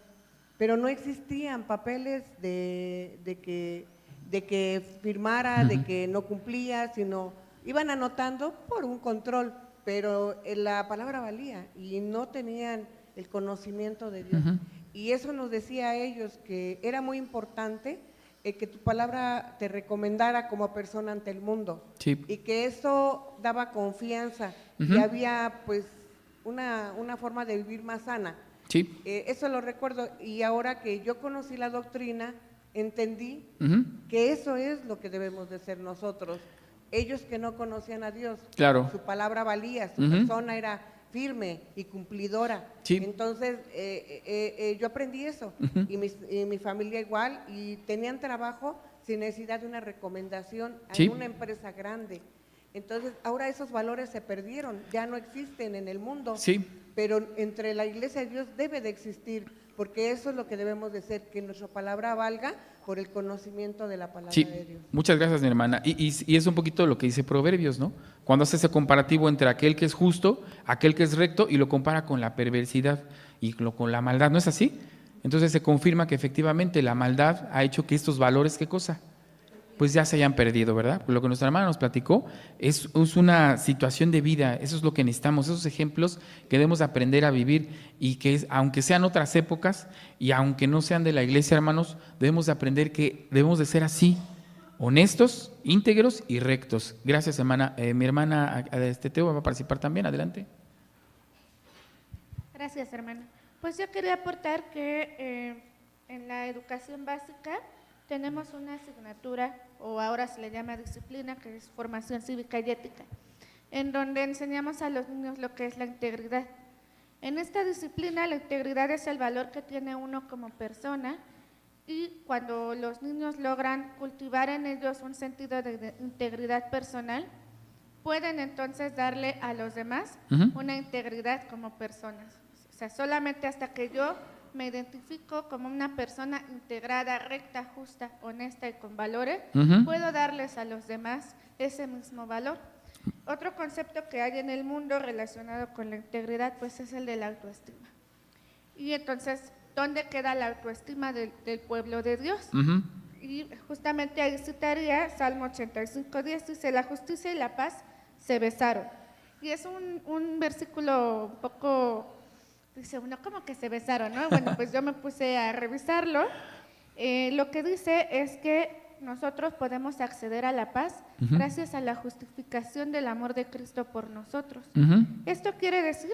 Pero no existían papeles de que firmara, de que no cumplía, sino iban anotando por un control, pero la palabra valía y no tenían el conocimiento de Dios. Y eso nos decía a ellos que era muy importante que tu palabra te recomendara como persona ante el mundo.
Sí.
Y que eso daba confianza
Ujú.
y había pues una forma de vivir más sana.
Sí.
Eso lo recuerdo, y ahora que yo conocí la doctrina, entendí
Ujú.
que eso es lo que debemos de ser nosotros. Ellos que no conocían a Dios,
Claro.
su palabra valía, su
Ujú.
persona era firme y cumplidora.
Sí.
Entonces, yo aprendí eso,
Ujú.
y mi familia igual, y tenían trabajo sin necesidad de una recomendación
Sí.
en una empresa grande. Entonces, ahora esos valores se perdieron, ya no existen en el mundo.
Sí.
Pero entre la iglesia de Dios debe de existir, porque eso es lo que debemos de ser, que nuestra palabra valga por el conocimiento de la palabra
Sí,
de Dios.
muchas gracias, mi hermana. Y es un poquito lo que dice Proverbios, ¿no? Cuando hace ese comparativo entre aquel que es justo, aquel que es recto, y lo compara con la perversidad y con la maldad, ¿no es así? Entonces se confirma que efectivamente la maldad ha hecho que estos valores, ¿qué cosa? Pues ya se hayan perdido, ¿verdad? Lo que nuestra hermana nos platicó es una situación de vida, eso es lo que necesitamos, esos ejemplos que debemos aprender a vivir, y que aunque sean otras épocas y aunque no sean de la iglesia, hermanos, debemos de aprender que debemos de ser así, honestos, íntegros y rectos. Gracias, hermana. Mi hermana Teo va a participar también, adelante.
Gracias, hermana. Pues yo quería aportar que en la educación básica tenemos una asignatura, o ahora se le llama disciplina, que es formación cívica y ética, en donde enseñamos a los niños lo que es la integridad. En esta disciplina, la integridad es el valor que tiene uno como persona, y cuando los niños logran cultivar en ellos un sentido de integridad personal, pueden entonces darle a los demás
Ujú.
una integridad como personas. O sea, solamente hasta que yo me identifico como una persona integrada, recta, justa, honesta y con valores,
Ujú.
puedo darles a los demás ese mismo valor. Otro concepto que hay en el mundo relacionado con la integridad, pues es el de la autoestima. Y entonces, ¿dónde queda la autoestima del pueblo de Dios?
Ujú.
Y justamente ahí citaría Salmo 85:10, dice: la justicia y la paz se besaron. Y es un versículo un poco, dice uno, ¿cómo que se besaron, no? Bueno, pues yo me puse a revisarlo. Lo que dice es que nosotros podemos acceder a la paz
Ujú.
gracias a la justificación del amor de Cristo por nosotros.
Ujú.
Esto quiere decir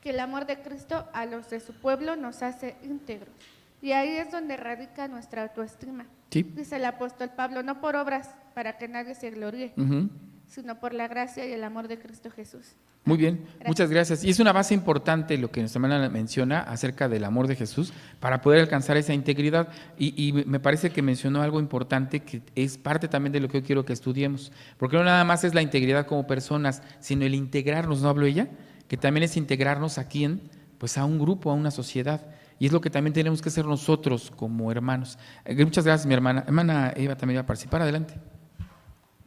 que el amor de Cristo a los de su pueblo nos hace íntegros. Y ahí es donde radica nuestra autoestima.
Sí.
Dice el apóstol Pablo: no por obras para que nadie se gloríe,
Ujú.
sino por la gracia y el amor de Cristo Jesús.
Muy bien, muchas gracias. Y es una base importante lo que nuestra hermana menciona acerca del amor de Jesús para poder alcanzar esa integridad. Y me parece que mencionó algo importante que es parte también de lo que yo quiero que estudiemos. Porque no nada más es la integridad como personas, sino el integrarnos, ¿no habló ella? Que también es integrarnos a quién, pues a un grupo, a una sociedad. Y es lo que también tenemos que hacer nosotros como hermanos. Muchas gracias, mi hermana. Hermana Eva también va a participar, adelante.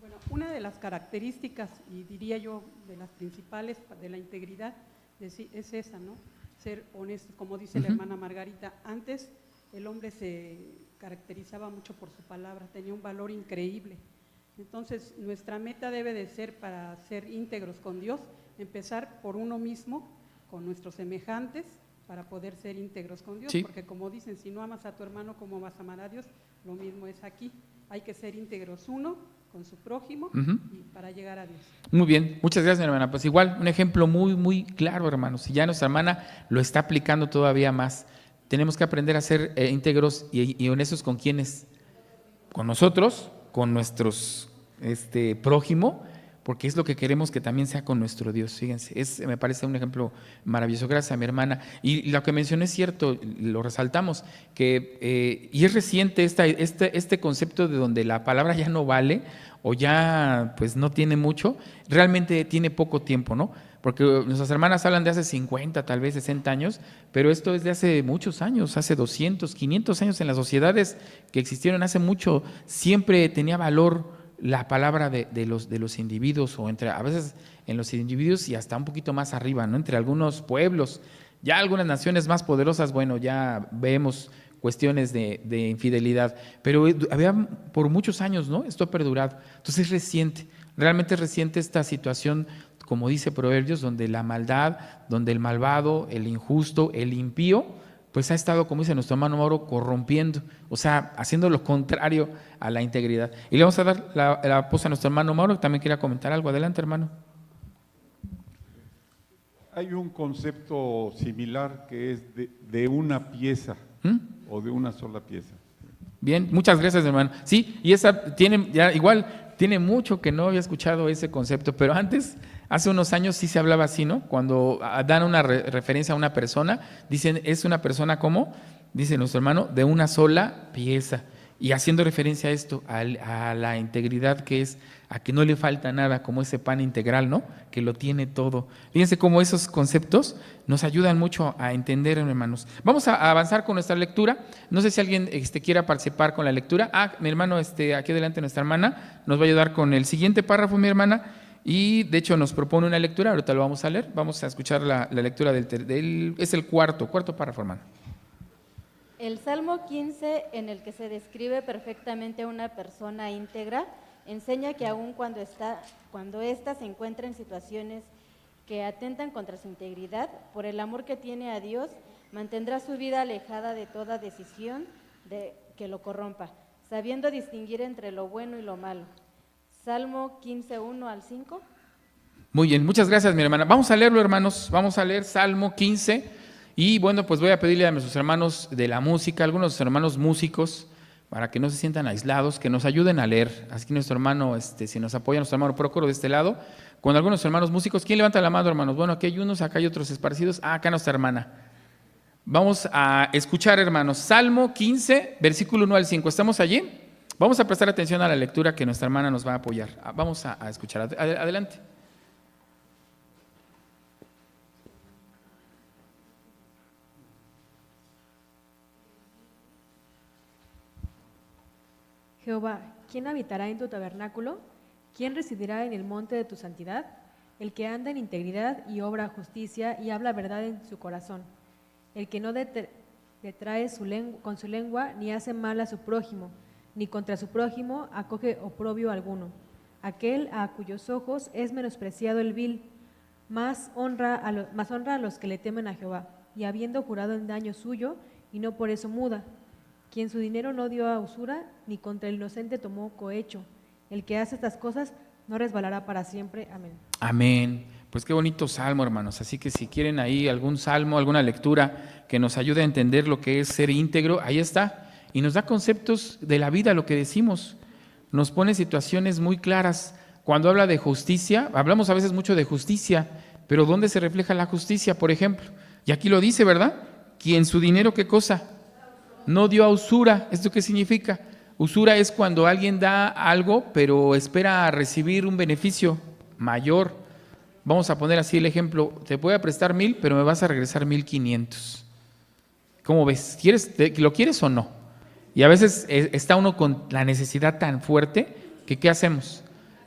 Bueno, una de las características, y diría yo de las principales de la integridad, es esa, ¿no? Ser honesto, como dice la
Ujú.
hermana Margarita. Antes el hombre se caracterizaba mucho por su palabra, tenía un valor increíble. Entonces, nuestra meta debe de ser, para ser íntegros con Dios, empezar por uno mismo, con nuestros semejantes, para poder ser íntegros con Dios.
Sí.
Porque como dicen, si no amas a tu hermano, ¿cómo vas a amar a Dios? Lo mismo es aquí. Hay que ser íntegros uno con su prójimo
Ujú.
y para llegar a Dios.
Muy bien, muchas gracias, mi hermana. Pues igual, un ejemplo muy, muy claro, hermanos. Si ya nuestra hermana lo está aplicando todavía más, tenemos que aprender a ser íntegros y honestos con quienes, con nosotros, con nuestros prójimo, porque es lo que queremos que también sea con nuestro Dios. Fíjense, me parece un ejemplo maravilloso. Gracias a mi hermana. Y lo que mencioné es cierto, lo resaltamos, que y es reciente este concepto de donde la palabra ya no vale o ya pues no tiene mucho, realmente tiene poco tiempo, ¿no? Porque nuestras hermanas hablan de hace 50, tal vez 60 años, pero esto es de hace muchos años, hace 200, 500 años en las sociedades que existieron hace mucho, siempre tenía valor la palabra de los individuos, o a veces en los individuos y hasta un poquito más arriba, ¿no? Entre algunos pueblos, ya algunas naciones más poderosas, bueno, ya vemos cuestiones de infidelidad, pero había por muchos años, ¿no? Esto ha perdurado. Entonces es reciente, realmente es reciente esta situación, como dice Proverbios, donde la maldad, donde el malvado, el injusto, el impío, pues ha estado, como dice nuestro hermano Mauro, corrompiendo, o sea, haciendo lo contrario a la integridad. Y le vamos a dar la voz a nuestro hermano Mauro, que también quería comentar algo. Adelante, hermano.
Hay un concepto similar que es de una pieza o de una sola pieza.
Bien, muchas gracias, hermano. Sí, y esa tiene, ya igual, tiene mucho que no había escuchado ese concepto, pero antes, hace unos años sí se hablaba así, ¿no? Cuando dan una referencia a una persona, dicen, es una persona como, dice nuestro hermano, de una sola pieza. Y haciendo referencia a esto, a la integridad que es, a que no le falta nada, como ese pan integral, ¿no? Que lo tiene todo. Fíjense cómo esos conceptos nos ayudan mucho a entender, hermanos. Vamos a avanzar con nuestra lectura. No sé si alguien quiera participar con la lectura. Mi hermano, aquí adelante nuestra hermana, nos va a ayudar con el siguiente párrafo, mi hermana, y de hecho nos propone una lectura, ahorita lo vamos a leer. Vamos a escuchar la lectura es el cuarto párrafo, hermano.
El Salmo 15, en el que se describe perfectamente a una persona íntegra, enseña que aun cuando ésta se encuentra en situaciones que atentan contra su integridad, por el amor que tiene a Dios, mantendrá su vida alejada de toda decisión que lo corrompa, sabiendo distinguir entre lo bueno y lo malo. Salmo 15, 1 al 5.
Muy bien, muchas gracias, mi hermana. Vamos a leerlo, hermanos. Vamos a leer Salmo 15. Y bueno, pues voy a pedirle a nuestros hermanos de la música, algunos de nuestros hermanos músicos, para que no se sientan aislados, que nos ayuden a leer. Así que nuestro hermano, si nos apoya nuestro hermano Prócoro de este lado, con algunos hermanos músicos. ¿Quién levanta la mano, hermanos? Bueno, aquí hay unos, acá hay otros esparcidos. Acá nuestra hermana. Vamos a escuchar, hermanos, Salmo 15, versículo 1 al 5. ¿Estamos allí? Vamos a prestar atención a la lectura que nuestra hermana nos va a apoyar. Vamos a escuchar. Adelante.
Jehová, ¿quién habitará en tu tabernáculo? ¿Quién residirá en el monte de tu santidad? El que anda en integridad y obra justicia y habla verdad en su corazón. El que no detrae con su lengua, ni hace mal a su prójimo, ni contra su prójimo acoge oprobio alguno. Aquel a cuyos ojos es menospreciado el vil, más honra a los que le temen a Jehová, y habiendo jurado en daño suyo, y no por eso muda. Quien su dinero no dio a usura, ni contra el inocente tomó cohecho. El que hace estas cosas no resbalará para siempre. Amén.
Amén. Pues qué bonito salmo, hermanos. Así que si quieren ahí algún salmo, alguna lectura que nos ayude a entender lo que es ser íntegro, ahí está. Y nos da conceptos de la vida, lo que decimos. Nos pone situaciones muy claras. Cuando habla de justicia, hablamos a veces mucho de justicia, pero ¿dónde se refleja la justicia, por ejemplo? Y aquí lo dice, ¿verdad? Quien su dinero, ¿qué cosa? No dio a usura. ¿Esto qué significa? Usura es cuando alguien da algo, pero espera recibir un beneficio mayor. Vamos a poner así el ejemplo. Te voy a prestar 1,000, pero me vas a regresar 1,500. ¿Cómo ves? ¿Lo quieres o no? Y a veces está uno con la necesidad tan fuerte que ¿qué hacemos?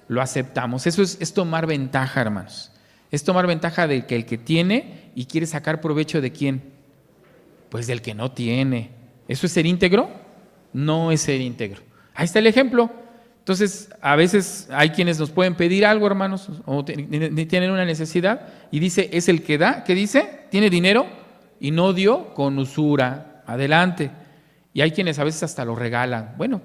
Lo aceptamos. Eso es tomar ventaja, hermanos. Es tomar ventaja del que el que tiene y quiere sacar provecho de ¿quién? Pues del que no tiene. ¿Eso es ser íntegro? No es ser íntegro. Ahí está el ejemplo. Entonces, a veces hay quienes nos pueden pedir algo, hermanos, o tienen una necesidad, y dice, es el que da, ¿qué dice? Tiene dinero y no dio con usura. Adelante. Y hay quienes a veces hasta lo regalan. Bueno,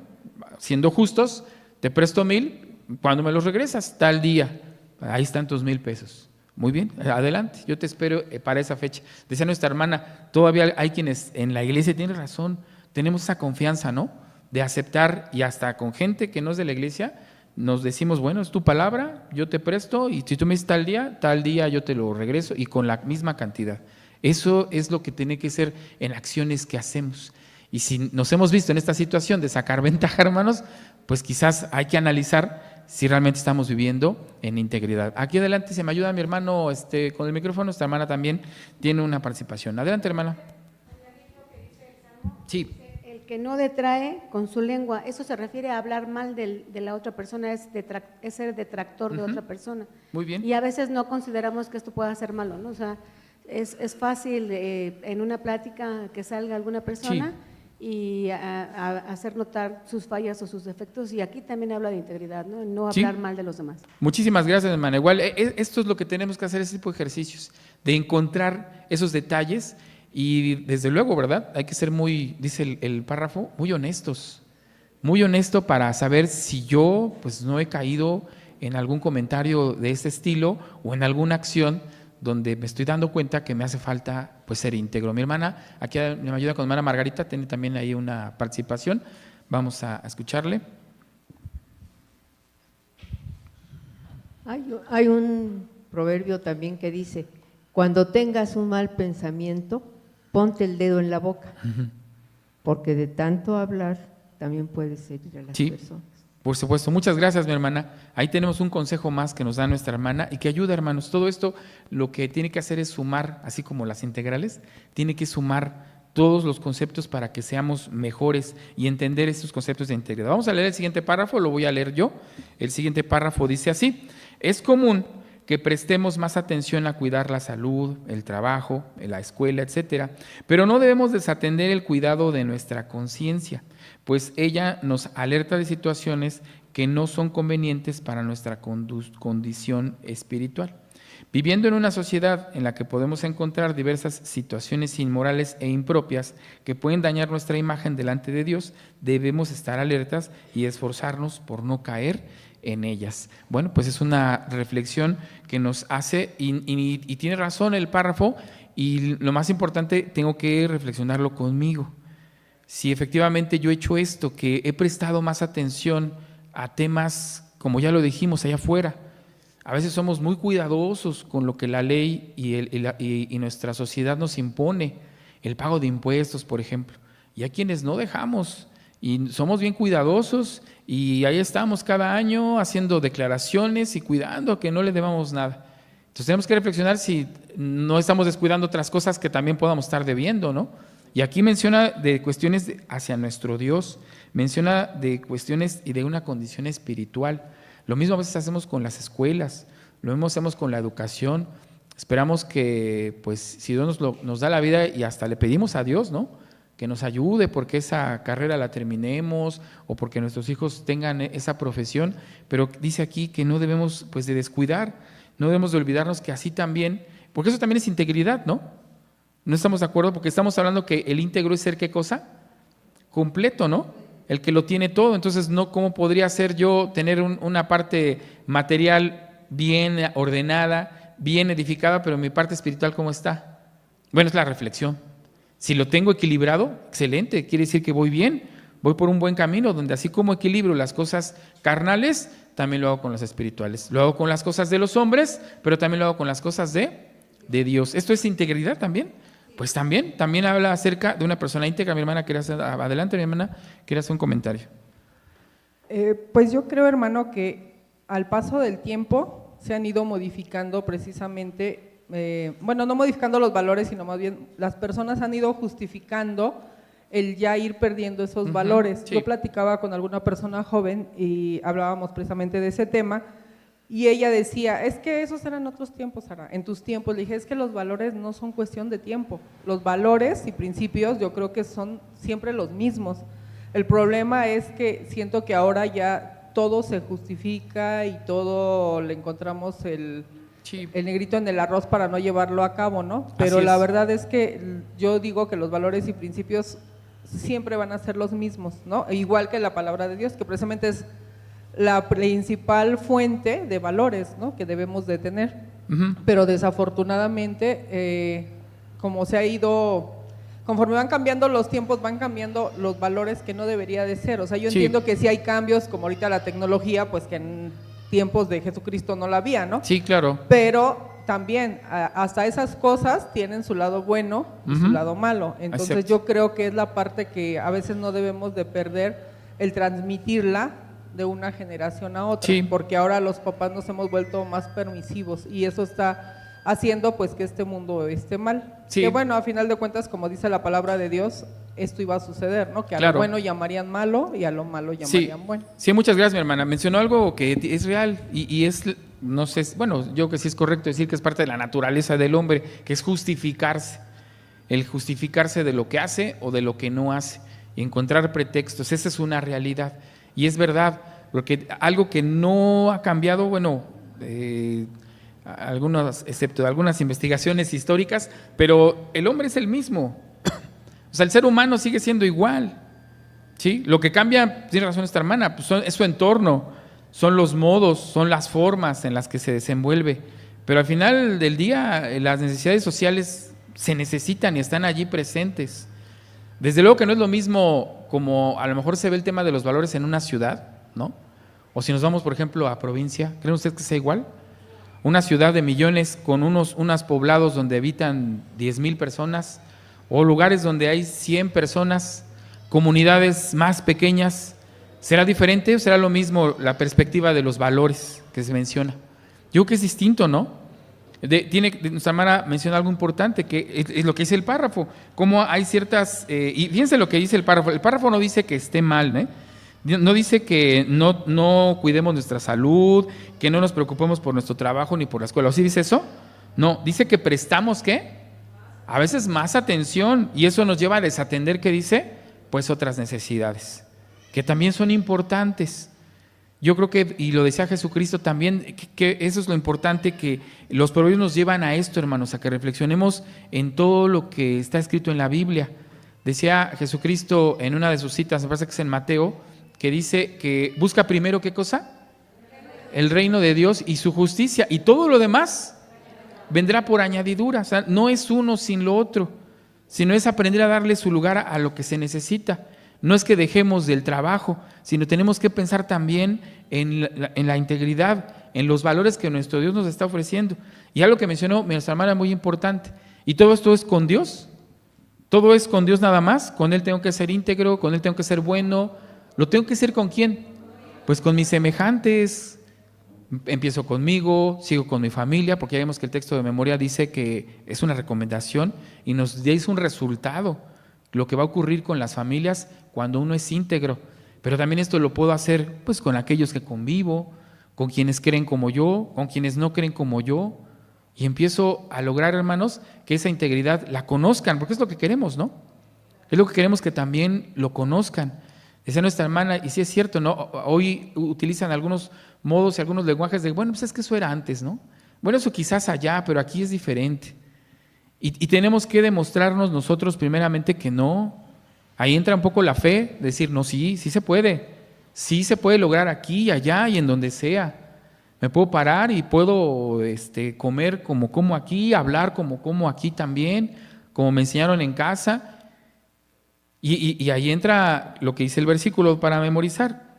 siendo justos, te presto 1,000, ¿cuándo me los regresas? Tal día. Ahí están tus 1,000 pesos. Muy bien, adelante, yo te espero para esa fecha. Decía nuestra hermana, todavía hay quienes en la iglesia, tienen razón, tenemos esa confianza, ¿no? De aceptar, y hasta con gente que no es de la iglesia, nos decimos, bueno, es tu palabra, yo te presto, y si tú me dices tal día yo te lo regreso, y con la misma cantidad. Eso es lo que tiene que ser en acciones que hacemos. Y si nos hemos visto en esta situación de sacar ventaja, hermanos, pues quizás hay que analizar si realmente estamos viviendo en integridad. Aquí adelante, se me ayuda mi hermano con el micrófono, nuestra hermana también tiene una participación. Adelante, hermana. Sí.
El que no detrae con su lengua, eso se refiere a hablar mal de la otra persona, es ser detractor de otra persona.
Muy bien.
Y a veces no consideramos que esto pueda ser malo, ¿no? O sea, es fácil en una plática que salga alguna persona. Sí. Y a hacer notar sus fallas o sus defectos, y aquí también habla de integridad, no hablar mal de los demás.
Muchísimas gracias, hermana. Igual, esto es lo que tenemos que hacer, ese tipo de ejercicios, de encontrar esos detalles Y desde luego, ¿verdad? Hay que ser muy, dice el párrafo, muy honestos. Muy honesto para saber si yo pues no he caído en algún comentario de este estilo o en alguna acción donde me estoy dando cuenta que me hace falta pues ser íntegro. Mi hermana, aquí me ayuda con mi hermana Margarita, tiene también ahí una participación. Vamos a escucharle.
Hay un proverbio también que dice, cuando tengas un mal pensamiento, ponte el dedo en la boca, porque de tanto hablar también puedes herir a las personas.
Por supuesto, muchas gracias, mi hermana. Ahí tenemos un consejo más que nos da nuestra hermana y que ayuda, hermanos. Todo esto lo que tiene que hacer es sumar, así como las integrales, tiene que sumar todos los conceptos para que seamos mejores y entender estos conceptos de integridad. Vamos a leer el siguiente párrafo, lo voy a leer yo. El siguiente párrafo dice así: es común que prestemos más atención a cuidar la salud, el trabajo, la escuela, etcétera, pero no debemos desatender el cuidado de nuestra conciencia, pues ella nos alerta de situaciones que no son convenientes para nuestra condición espiritual. Viviendo en una sociedad en la que podemos encontrar diversas situaciones inmorales e impropias que pueden dañar nuestra imagen delante de Dios, debemos estar alertas y esforzarnos por no caer en ellas. Bueno, pues es una reflexión que nos hace, y tiene razón el párrafo, y lo más importante, tengo que reflexionarlo conmigo. Si efectivamente yo he hecho esto, que he prestado más atención a temas, como ya lo dijimos, allá afuera. A veces somos muy cuidadosos con lo que la ley y nuestra sociedad nos impone, el pago de impuestos, por ejemplo. Y hay quienes no dejamos, y somos bien cuidadosos, y ahí estamos cada año haciendo declaraciones y cuidando que no le debamos nada. Entonces tenemos que reflexionar si no estamos descuidando otras cosas que también podamos estar debiendo, ¿no? Y aquí menciona de cuestiones hacia nuestro Dios, menciona de cuestiones y de una condición espiritual. Lo mismo a veces hacemos con las escuelas, lo mismo hacemos con la educación. Esperamos que, pues, si Dios nos da la vida, y hasta le pedimos a Dios, ¿no?, que nos ayude porque esa carrera la terminemos o porque nuestros hijos tengan esa profesión, pero dice aquí que no debemos pues de descuidar, no debemos de olvidarnos que así también, porque eso también es integridad, ¿no? ¿No estamos de acuerdo? Porque estamos hablando que el íntegro es ser ¿qué cosa? Completo, ¿no? El que lo tiene todo. Entonces, no, ¿cómo podría ser yo tener una parte material bien ordenada, bien edificada, pero mi parte espiritual ¿cómo está? Bueno, es la reflexión. Si lo tengo equilibrado, excelente, quiere decir que voy bien, voy por un buen camino, donde así como equilibro las cosas carnales, también lo hago con las espirituales. Lo hago con las cosas de los hombres, pero también lo hago con las cosas de Dios. ¿Esto es integridad también? Pues también habla acerca de una persona íntegra. Mi hermana quiere hacer, adelante mi hermana, quiere hacer un comentario.
Pues yo creo, hermano, que al paso del tiempo se han ido modificando precisamente, bueno, no modificando los valores, sino más bien las personas han ido justificando el ya ir perdiendo esos valores. Sí. Yo platicaba con alguna persona joven y hablábamos precisamente de ese tema, y ella decía, es que esos eran otros tiempos, Sara. En tus tiempos, le dije, es que los valores no son cuestión de tiempo. Los valores y principios yo creo que son siempre los mismos. El problema es que siento que ahora ya todo se justifica y todo le encontramos el negrito en el arroz para no llevarlo a cabo, ¿no? Pero la verdad es que yo digo que los valores y principios siempre van a ser los mismos, ¿no? Igual que la palabra de Dios, que precisamente es la principal fuente de valores, ¿no?, que debemos de tener. Pero desafortunadamente, como se ha ido, conforme van cambiando los tiempos, van cambiando los valores que no debería de ser. O sea, yo entiendo que sí hay cambios, como ahorita la tecnología, pues que en tiempos de Jesucristo no la había, ¿no?
Sí, claro.
Pero también hasta esas cosas tienen su lado bueno y su lado malo. Entonces yo creo que es la parte que a veces no debemos de perder, el transmitirla de una generación a otra, porque ahora los papás nos hemos vuelto más permisivos y eso está haciendo pues que este mundo esté mal. Que bueno, a final de cuentas, como dice la palabra de Dios, esto iba a suceder, ¿no? Que a lo bueno llamarían malo y a lo malo llamarían bueno.
Sí, muchas gracias, mi hermana. Mencionó algo que es real y es, no sé, bueno, yo que sí es correcto decir que es parte de la naturaleza del hombre, que es justificarse, el justificarse de lo que hace o de lo que no hace y encontrar pretextos. Esa es una realidad. Y es verdad, porque algo que no ha cambiado, bueno, excepto algunas investigaciones históricas, pero el hombre es el mismo. O sea, el ser humano sigue siendo igual, ¿sí? Lo que cambia, tiene razón esta hermana, pues es su entorno, son los modos, son las formas en las que se desenvuelve. Pero al final del día, las necesidades sociales se necesitan y están allí presentes. Desde luego que no es lo mismo como a lo mejor se ve el tema de los valores en una ciudad, ¿no? O si nos vamos, por ejemplo, a provincia, ¿creen ustedes que sea igual? Una ciudad de millones con unos poblados donde habitan 10,000 personas, o lugares donde hay 100 personas, comunidades más pequeñas, ¿será diferente o será lo mismo la perspectiva de los valores que se menciona? Yo creo que es distinto, ¿no? Nuestra hermana menciona algo importante, que es lo que dice el párrafo, cómo hay ciertas, y fíjense lo que dice el párrafo no dice que esté mal, ¿eh? No dice que no cuidemos nuestra salud, que no nos preocupemos por nuestro trabajo ni por la escuela, ¿o sí dice eso? No, dice que prestamos, ¿qué? A veces más atención, y eso nos lleva a desatender, ¿qué dice? Pues otras necesidades, que también son importantes. Yo creo que, y lo decía Jesucristo también, que eso es lo importante, que los proverbios nos llevan a esto, hermanos, a que reflexionemos en todo lo que está escrito en la Biblia. Decía Jesucristo en una de sus citas, me parece que es en Mateo, que dice que busca primero, ¿qué cosa? El reino de Dios y su justicia, y todo lo demás vendrá por añadidura. O sea, no es uno sin lo otro, sino es aprender a darle su lugar a lo que se necesita. No es que dejemos del trabajo, sino tenemos que pensar también en la integridad, en los valores que nuestro Dios nos está ofreciendo. Y algo que mencionó nuestra hermana muy importante, y todo esto es con Dios, todo es con Dios nada más, con Él tengo que ser íntegro, con Él tengo que ser bueno. ¿Lo tengo que ser con quién? Pues con mis semejantes. Empiezo conmigo, sigo con mi familia, porque ya vemos que el texto de memoria dice que es una recomendación y nos dice un resultado, lo que va a ocurrir con las familias cuando uno es íntegro. Pero también esto lo puedo hacer pues con aquellos que convivo, con quienes creen como yo, con quienes no creen como yo, y empiezo a lograr, hermanos, que esa integridad la conozcan, porque es lo que queremos, ¿no? Es lo que queremos, que también lo conozcan. Decía nuestra hermana, y sí es cierto, ¿no? Hoy utilizan algunos modos y algunos lenguajes de, bueno, pues es que eso era antes, ¿no? Bueno, eso quizás allá, pero aquí es diferente. Y tenemos que demostrarnos nosotros primeramente que no. Ahí entra un poco la fe, decir, no, sí se puede lograr aquí y allá y en donde sea. Me puedo parar y puedo comer como como aquí, hablar como como aquí también, como me enseñaron en casa. Y ahí entra lo que dice el versículo para memorizar.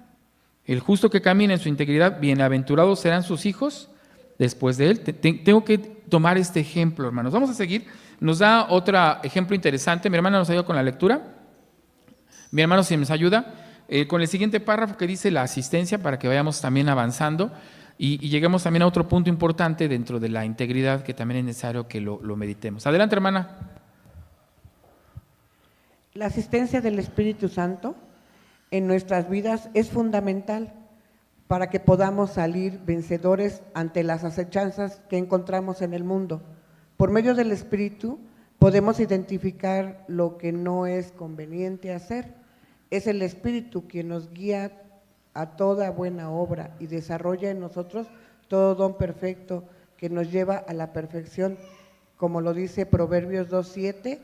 El justo que camina en su integridad, bienaventurados serán sus hijos después de él. Tengo que tomar este ejemplo, hermanos. Vamos a seguir. Nos da otro ejemplo interesante. Mi hermana nos ayuda con la lectura. Mi hermano, si nos ayuda, con el siguiente párrafo que dice la asistencia, para que vayamos también avanzando y lleguemos también a otro punto importante dentro de la integridad, que también es necesario que lo meditemos. Adelante, hermana.
La asistencia del Espíritu Santo en nuestras vidas es fundamental para que podamos salir vencedores ante las acechanzas que encontramos en el mundo. Por medio del Espíritu podemos identificar lo que no es conveniente hacer. Es el Espíritu quien nos guía a toda buena obra y desarrolla en nosotros todo don perfecto que nos lleva a la perfección, como lo dice Proverbios 2:7,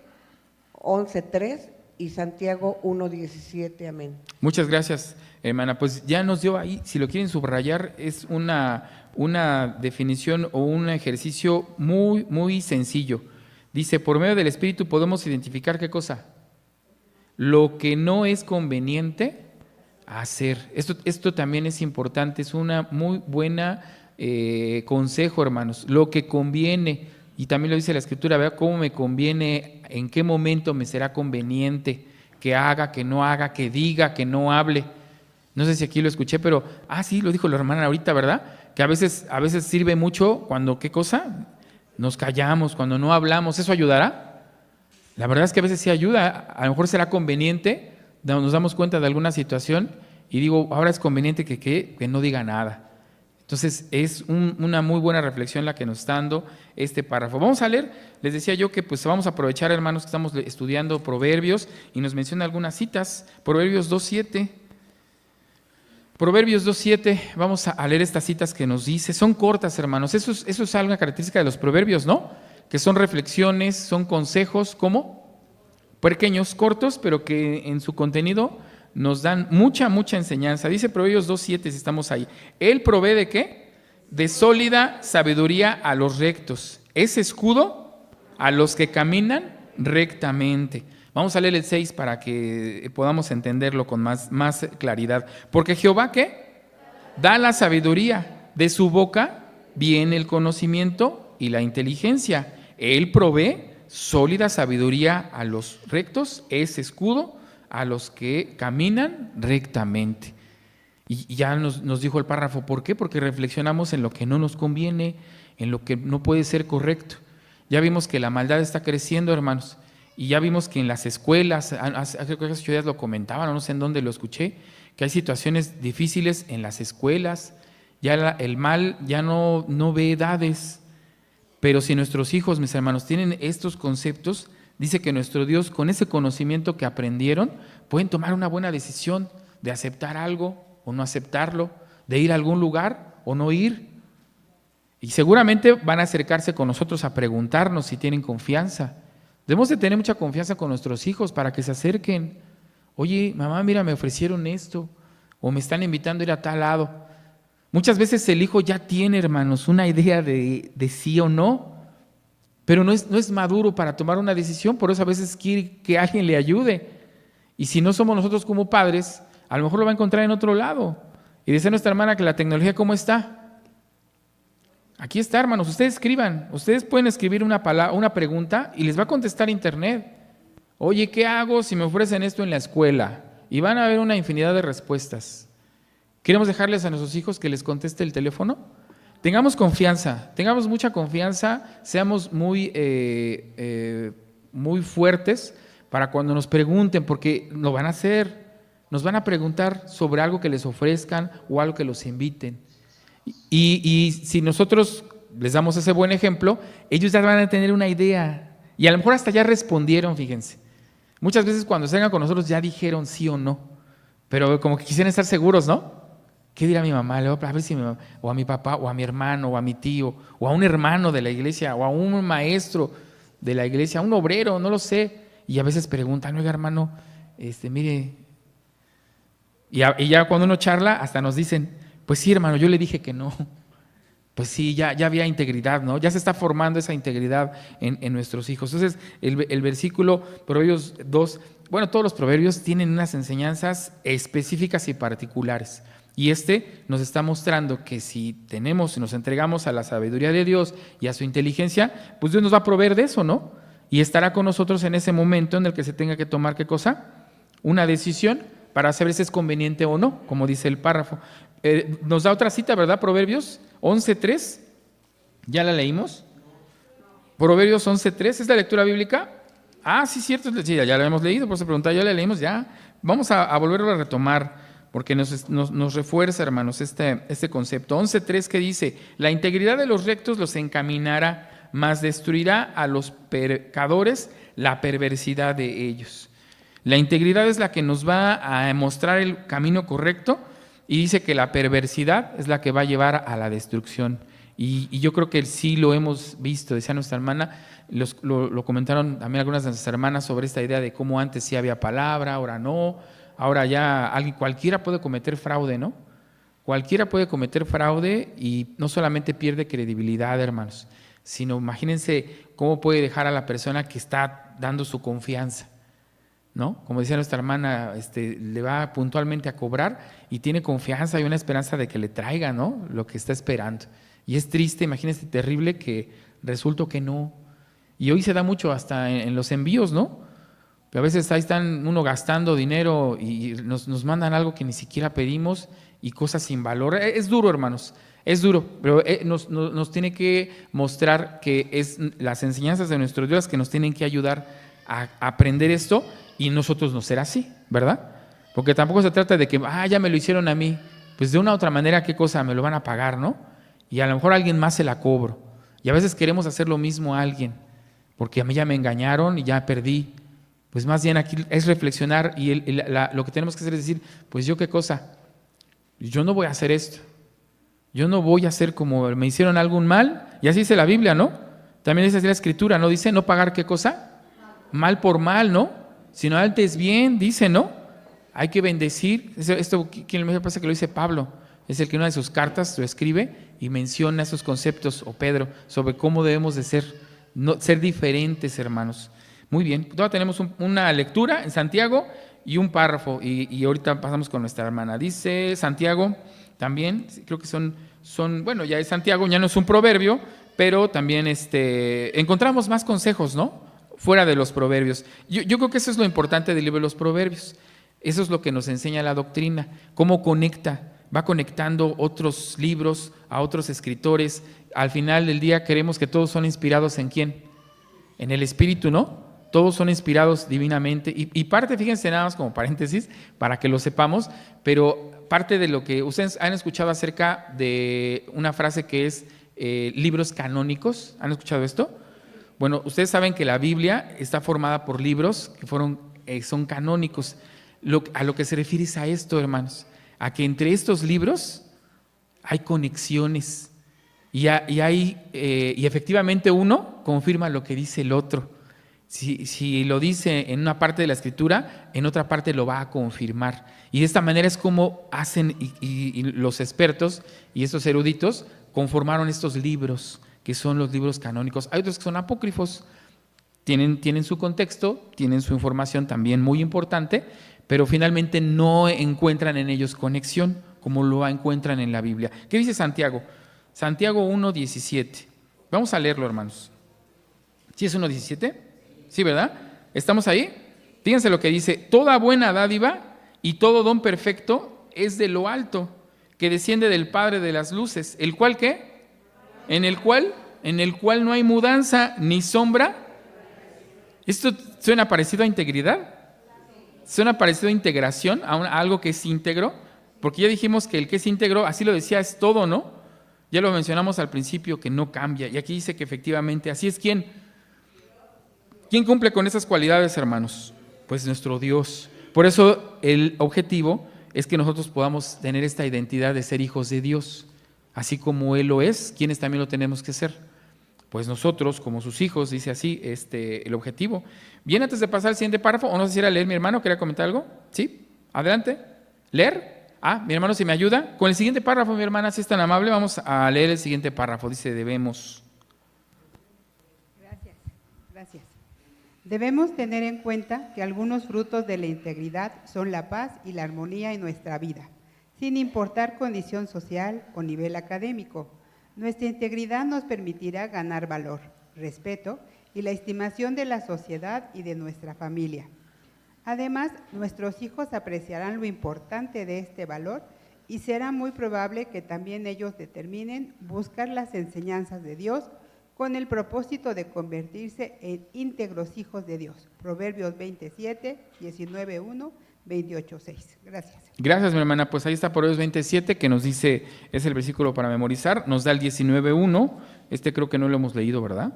11:3 y Santiago 1:17. Amén.
Muchas gracias, hermana. Pues ya nos dio ahí, si lo quieren subrayar, es una definición o un ejercicio muy, muy sencillo. Dice, por medio del Espíritu podemos identificar ¿qué cosa? Lo que no es conveniente hacer. Esto también es importante, es una muy buena consejo, hermanos. Lo que conviene, y también lo dice la Escritura, vea cómo me conviene, en qué momento me será conveniente que haga, que no haga, que diga, que no hable. No sé si aquí lo escuché, pero, sí, lo dijo la hermana ahorita, ¿verdad? Que a veces sirve mucho cuando, ¿qué cosa? Nos callamos, cuando no hablamos. ¿Eso ayudará? La verdad es que a veces sí ayuda. A lo mejor será conveniente, nos damos cuenta de alguna situación y digo, ahora es conveniente que no diga nada. Entonces es una muy buena reflexión la que nos está dando este párrafo. Vamos a leer, les decía yo que pues vamos a aprovechar, hermanos, que estamos estudiando Proverbios y nos menciona algunas citas. Proverbios 2:7. Proverbios 2:7, vamos a leer estas citas que nos dice, son cortas, hermanos, eso es algo característica de los proverbios, ¿no? Que son reflexiones, son consejos, ¿cómo? Pequeños, cortos, pero que en su contenido nos dan mucha enseñanza. Dice Proverbios 2:7, si estamos ahí, Él provee ¿de qué? De sólida sabiduría a los rectos, es escudo a los que caminan rectamente. Vamos a leer el 6 para que podamos entenderlo con más claridad. Porque Jehová, ¿qué? Da la sabiduría, de su boca viene el conocimiento y la inteligencia. Él provee sólida sabiduría a los rectos, es escudo a los que caminan rectamente. Y ya nos dijo el párrafo, ¿por qué? Porque reflexionamos en lo que no nos conviene, en lo que no puede ser correcto. Ya vimos que la maldad está creciendo, hermanos. Y ya vimos que en las escuelas, hace 8 días lo comentaban, no sé en dónde lo escuché, que hay situaciones difíciles en las escuelas, ya el mal ya no ve edades, pero si nuestros hijos, mis hermanos, tienen estos conceptos, dice que nuestro Dios, con ese conocimiento que aprendieron, pueden tomar una buena decisión de aceptar algo o no aceptarlo, de ir a algún lugar o no ir. Y seguramente van a acercarse con nosotros a preguntarnos si tienen confianza. Debemos de tener mucha confianza con nuestros hijos para que se acerquen. Oye, mamá, mira, me ofrecieron esto, o me están invitando a ir a tal lado. Muchas veces el hijo ya tiene, hermanos, una idea de sí o no, pero no es maduro para tomar una decisión, por eso a veces quiere que alguien le ayude. Y si no somos nosotros como padres, a lo mejor lo va a encontrar en otro lado. Y dice nuestra hermana que la tecnología, ¿cómo está? Aquí está, hermanos, ustedes escriban, ustedes pueden escribir una pregunta y les va a contestar internet. Oye, ¿qué hago si me ofrecen esto en la escuela? Y van a haber una infinidad de respuestas. ¿Queremos dejarles a nuestros hijos que les conteste el teléfono? Tengamos confianza, tengamos mucha confianza, seamos muy fuertes para cuando nos pregunten, porque lo van a hacer, nos van a preguntar sobre algo que les ofrezcan o algo que los inviten. Y si nosotros les damos ese buen ejemplo, ellos ya van a tener una idea y a lo mejor hasta ya respondieron, fíjense. Muchas veces cuando se vengan con nosotros ya dijeron sí o no, pero como que quisieran estar seguros, ¿no? ¿Qué dirá mi mamá? Le voy a ver si mi mamá, o a mi papá, o a mi hermano, o a mi tío, o a un hermano de la iglesia, o a un maestro de la iglesia, a un obrero, no lo sé. Y a veces preguntan, oiga hermano, mire, y ya cuando uno charla hasta nos dicen, pues sí, hermano, yo le dije que no. Pues sí, ya había integridad, ¿no? Ya se está formando esa integridad en nuestros hijos. Entonces, el versículo, Proverbios 2, bueno, todos los proverbios tienen unas enseñanzas específicas y particulares. Y nos está mostrando que si nos entregamos a la sabiduría de Dios y a su inteligencia, pues Dios nos va a proveer de eso, ¿no? Y estará con nosotros en ese momento en el que se tenga que tomar, ¿qué cosa? Una decisión para saber si es conveniente o no, como dice el párrafo. Nos da otra cita, ¿verdad? Proverbios 11:3. ¿Ya la leímos? Proverbios 11:3, ¿es la lectura bíblica? Ah, sí, cierto, sí, ya la hemos leído, por eso preguntar, ya la leímos, ya. Vamos a volverlo a retomar, porque nos refuerza, hermanos, este concepto. 11:3 que dice, la integridad de los rectos los encaminará, mas destruirá a los pecadores la perversidad de ellos. La integridad es la que nos va a mostrar el camino correcto, y dice que la perversidad es la que va a llevar a la destrucción. Y yo creo que sí lo hemos visto, decía nuestra hermana, lo comentaron también algunas de nuestras hermanas sobre esta idea de cómo antes sí había palabra, ahora no, ahora ya cualquiera puede cometer fraude, ¿no? Cualquiera puede cometer fraude y no solamente pierde credibilidad, hermanos, sino imagínense cómo puede dejar a la persona que está dando su confianza, ¿no? Como decía nuestra hermana, le va puntualmente a cobrar y tiene confianza y una esperanza de que le traiga, ¿no?, lo que está esperando. Y es triste, imagínense, terrible que resultó que no. Y hoy se da mucho hasta en los envíos, ¿no? Que a veces ahí están uno gastando dinero y nos mandan algo que ni siquiera pedimos y cosas sin valor. Es duro, hermanos, es duro, pero nos tiene que mostrar que es las enseñanzas de nuestro Dios que nos tienen que ayudar a aprender esto. Y nosotros no será así, ¿verdad? Porque tampoco se trata de que, ya me lo hicieron a mí. Pues de una u otra manera, ¿qué cosa? Me lo van a pagar, ¿no? Y a lo mejor a alguien más se la cobro. Y a veces queremos hacer lo mismo a alguien, porque a mí ya me engañaron y ya perdí. Pues más bien aquí es reflexionar y lo que tenemos que hacer es decir, pues yo qué cosa. Yo no voy a hacer esto. Yo no voy a hacer como me hicieron algún mal. Y así dice la Biblia, ¿no? También dice así la Escritura, ¿no? Dice no pagar ¿qué cosa? Mal por mal, ¿no? Sino antes bien, dice, ¿no? Hay que bendecir. Esto, ¿quién me parece que lo dice Pablo? Es el que en una de sus cartas lo escribe y menciona esos conceptos, o Pedro, sobre cómo debemos de ser, ser diferentes, hermanos. Muy bien, ahora tenemos una lectura en Santiago y un párrafo, y ahorita pasamos con nuestra hermana. Dice Santiago también, creo que son, bueno, ya es Santiago, ya no es un proverbio, pero también encontramos más consejos, ¿no? Fuera de los proverbios. Yo creo que eso es lo importante del libro de los proverbios. Eso es lo que nos enseña la doctrina, cómo conecta. Va conectando otros libros a otros escritores. Al final del día queremos que todos son inspirados ¿en quién? En el Espíritu, ¿no? Todos son inspirados divinamente. Y parte, fíjense nada más como paréntesis, para que lo sepamos, pero parte de lo que ustedes han escuchado acerca de una frase que es libros canónicos. ¿Han escuchado esto? Bueno, ustedes saben que la Biblia está formada por libros que son canónicos. A lo que se refiere es a esto, hermanos. A que entre estos libros hay conexiones y efectivamente uno confirma lo que dice el otro. Si lo dice en una parte de la Escritura, en otra parte lo va a confirmar. Y de esta manera es como hacen y los expertos y estos eruditos conformaron estos libros, que son los libros canónicos. Hay otros que son apócrifos, tienen su contexto, tienen su información también muy importante, pero finalmente no encuentran en ellos conexión como lo encuentran en la Biblia. ¿Qué dice Santiago? Santiago 1:17. Vamos a leerlo, hermanos. ¿Sí es 1:17? Sí, ¿verdad? ¿Estamos ahí? Fíjense lo que dice: toda buena dádiva y todo don perfecto es de lo alto, que desciende del Padre de las luces, ¿el cual qué? En el cual no hay mudanza ni sombra. ¿Esto suena parecido a integridad? ¿Suena parecido a integración, a algo que es íntegro? Porque ya dijimos que el que es íntegro, así lo decía, es todo, ¿no? Ya lo mencionamos al principio, que no cambia. Y aquí dice que efectivamente, así es. ¿Quién cumple con esas cualidades, hermanos? Pues nuestro Dios. Por eso el objetivo es que nosotros podamos tener esta identidad de ser hijos de Dios. Así como Él lo es, ¿quiénes también lo tenemos que ser? Pues nosotros, como sus hijos, dice así el objetivo. Bien, antes de pasar al siguiente párrafo, o no sé si era leer mi hermano, ¿quería comentar algo? ¿Sí? Adelante. ¿Leer? Mi hermano, si me ayuda. Con el siguiente párrafo, mi hermana, si es tan amable, vamos a leer el siguiente párrafo. Dice, debemos.
Gracias. Debemos tener en cuenta que algunos frutos de la integridad son la paz y la armonía en nuestra vida, sin importar condición social o nivel académico. Nuestra integridad nos permitirá ganar valor, respeto y la estimación de la sociedad y de nuestra familia. Además, nuestros hijos apreciarán lo importante de este valor y será muy probable que también ellos determinen buscar las enseñanzas de Dios con el propósito de convertirse en íntegros hijos de Dios. Proverbios 27, 19:1, 28:6. Gracias.
Gracias, mi hermana. Pues ahí está Proverbios 27, que nos dice, es el versículo para memorizar, nos da el 19:1. Creo que no lo hemos leído, ¿verdad?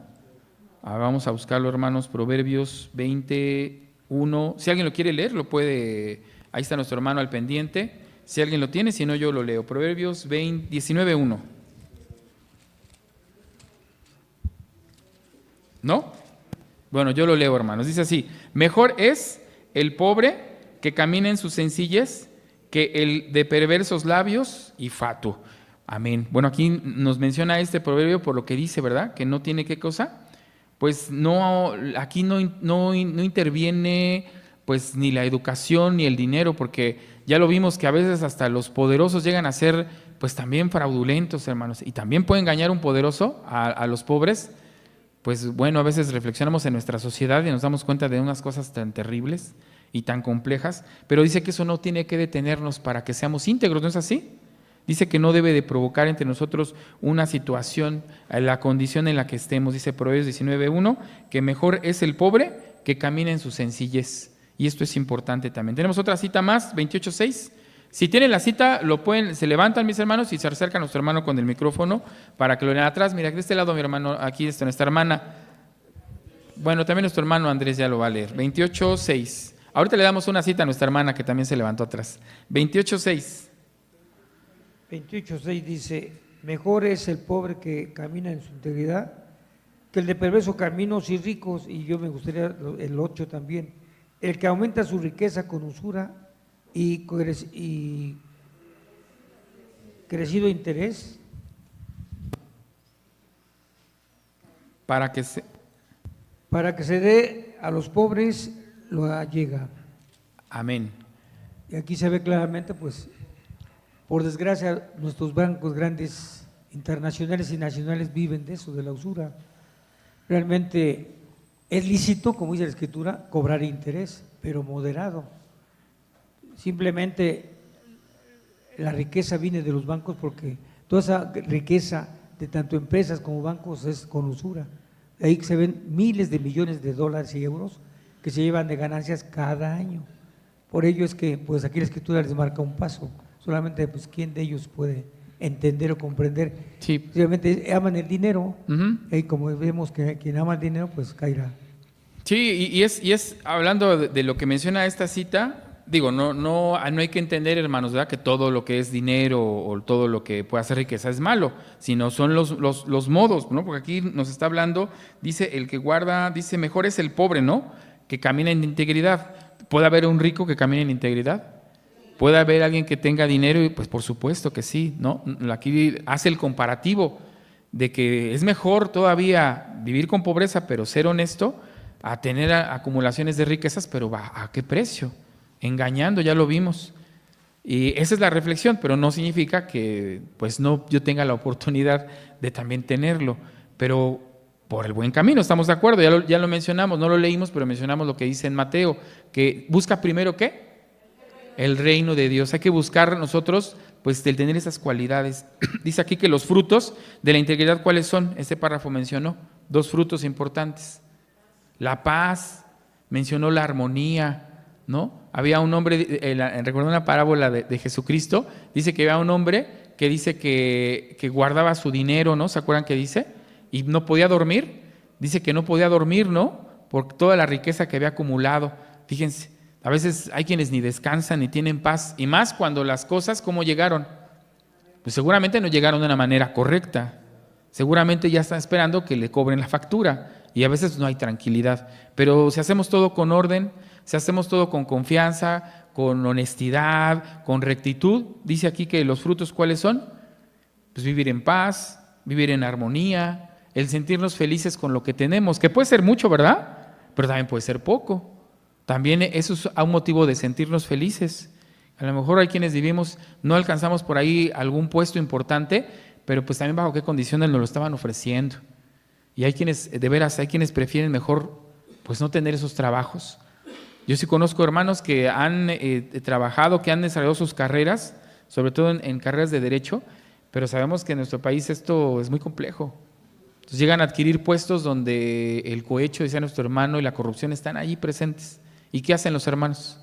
Vamos a buscarlo, hermanos. Proverbios 21. Si alguien lo quiere leer, lo puede. Ahí está nuestro hermano al pendiente. Si alguien lo tiene, si no, yo lo leo. Proverbios 19:1. ¿No? Bueno, yo lo leo, hermanos. Dice así: mejor es el pobre que camina en su sencillez que el de perversos labios y fatuo. Amén. Bueno, aquí nos menciona este proverbio por lo que dice, ¿verdad? Que no tiene ¿qué cosa? Pues no, aquí no interviene pues ni la educación ni el dinero, porque ya lo vimos que a veces hasta los poderosos llegan a ser pues también fraudulentos, hermanos, y también puede engañar un poderoso a los pobres. Pues bueno, a veces reflexionamos en nuestra sociedad y nos damos cuenta de unas cosas tan terribles y tan complejas, pero dice que eso no tiene que detenernos para que seamos íntegros, ¿no es así? Dice que no debe de provocar entre nosotros una situación, la condición en la que estemos. Dice Proverbios 19:1, que mejor es el pobre que camina en su sencillez. Y esto es importante también. Tenemos otra cita más, 28:6. Si tienen la cita, se levantan, mis hermanos, y se acerca a nuestro hermano con el micrófono para que lo lean atrás. Mira, de este lado mi hermano, aquí está nuestra hermana. Bueno, también nuestro hermano Andrés ya lo va a leer. 28:6. Ahorita le damos una cita a nuestra hermana que también se levantó atrás. 28:6.
28:6 dice, mejor es el pobre que camina en su integridad que el de perverso caminos y ricos, y yo me gustaría el 8 también, el que aumenta su riqueza con usura y crecido interés.
Para que se
dé a los pobres lo allega.
Amén.
Y aquí se ve claramente, pues, por desgracia, nuestros bancos grandes internacionales y nacionales viven de eso, de la usura. Realmente es lícito, como dice la Escritura, cobrar interés, pero moderado. Simplemente la riqueza viene de los bancos porque toda esa riqueza de tanto empresas como bancos es con usura. De ahí que se ven miles de millones de dólares y euros que se llevan de ganancias cada año. Por ello es que pues aquí la Escritura les marca un paso. Solamente pues quién de ellos puede entender o comprender.
Sí.
Realmente aman el dinero, y como vemos que quien ama el dinero pues caerá.
Sí, y es hablando de lo que menciona esta cita, digo, no hay que entender, hermanos, ¿verdad?, que todo lo que es dinero o todo lo que puede hacer riqueza es malo, sino son los modos, ¿no? Porque aquí nos está hablando, dice, el que guarda, dice, mejor es el pobre, ¿no?, que camina en integridad. ¿Puede haber un rico que camine en integridad? ¿Puede haber alguien que tenga dinero? Y pues por supuesto que sí, ¿no? Aquí hace el comparativo de que es mejor todavía vivir con pobreza, pero ser honesto, a tener acumulaciones de riquezas, pero ¿a qué precio? Engañando, ya lo vimos. Y esa es la reflexión, pero no significa que pues no yo tenga la oportunidad de también tenerlo, pero por el buen camino, ¿estamos de acuerdo? Ya lo mencionamos, no lo leímos, pero mencionamos lo que dice en Mateo, que busca primero ¿qué? El reino de Dios. Hay que buscar nosotros pues el tener esas cualidades. Dice aquí que los frutos de la integridad, ¿cuáles son? Este párrafo mencionó 2 frutos importantes. La paz, mencionó la armonía, ¿no? Había un hombre, recuerdo una parábola de Jesucristo, dice que había un hombre que dice que guardaba su dinero, ¿no? ¿Se acuerdan que dice? Y no podía dormir, dice que no podía dormir, ¿no? Por toda la riqueza que había acumulado. Fíjense, a veces hay quienes ni descansan ni tienen paz, y más cuando las cosas, ¿cómo llegaron? Pues seguramente no llegaron de una manera correcta, seguramente ya están esperando que le cobren la factura, y a veces no hay tranquilidad, pero si hacemos todo con orden, si hacemos todo con confianza, con honestidad, con rectitud, dice aquí que los frutos, ¿cuáles son? Pues vivir en paz, vivir en armonía, el sentirnos felices con lo que tenemos, que puede ser mucho, ¿verdad? Pero también puede ser poco. También eso es un motivo de sentirnos felices. A lo mejor hay quienes vivimos, no alcanzamos por ahí algún puesto importante, pero pues también bajo qué condiciones nos lo estaban ofreciendo. Y hay quienes, de veras, hay quienes prefieren mejor pues no tener esos trabajos. Yo sí conozco hermanos que han trabajado, que han desarrollado sus carreras, sobre todo en carreras de derecho, pero sabemos que en nuestro país esto es muy complejo. Entonces llegan a adquirir puestos donde el cohecho, decía nuestro hermano, y la corrupción están allí presentes. ¿Y qué hacen los hermanos?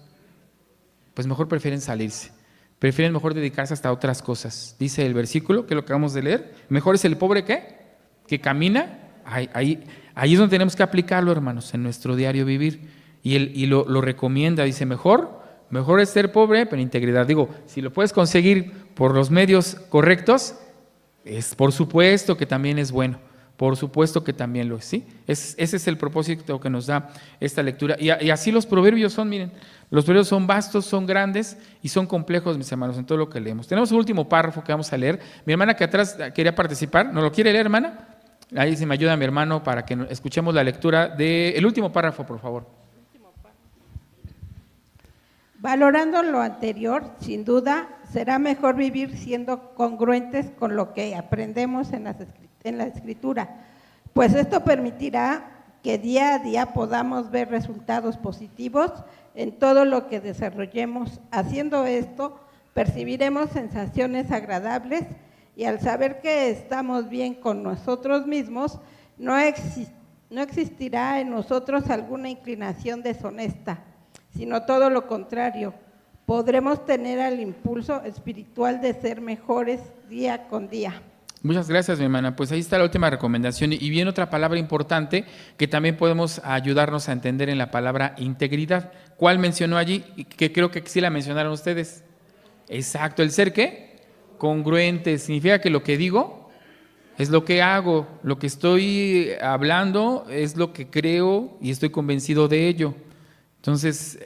Pues mejor prefieren salirse, prefieren mejor dedicarse hasta a otras cosas. Dice el versículo, que es lo que acabamos de leer, mejor es el pobre que camina. Ahí es donde tenemos que aplicarlo, hermanos, en nuestro diario vivir. Y lo recomienda, dice, mejor es ser pobre, pero integridad. Digo, si lo puedes conseguir por los medios correctos, por supuesto que también es bueno. Por supuesto que también lo es, ¿sí? Ese es el propósito que nos da esta lectura. Y así los proverbios son, miren, los proverbios son vastos, son grandes y son complejos, mis hermanos, en todo lo que leemos. Tenemos un último párrafo que vamos a leer. Mi hermana que atrás quería participar, ¿no lo quiere leer, hermana? Ahí se me ayuda mi hermano para que escuchemos la lectura del último párrafo, por favor.
Valorando lo anterior, sin duda, será mejor vivir siendo congruentes con lo que aprendemos en la Escritura, pues esto permitirá que día a día podamos ver resultados positivos en todo lo que desarrollemos. Haciendo esto, percibiremos sensaciones agradables y al saber que estamos bien con nosotros mismos, no existirá en nosotros alguna inclinación deshonesta, sino todo lo contrario. Podremos tener el impulso espiritual de ser mejores día con día.
Muchas gracias, mi hermana. Pues ahí está la última recomendación. Y viene otra palabra importante que también podemos ayudarnos a entender en la palabra integridad. ¿Cuál mencionó allí? Que creo que sí la mencionaron ustedes. Exacto, ¿el ser qué? Congruentes significa que lo que digo es lo que hago, lo que estoy hablando es lo que creo y estoy convencido de ello. Entonces,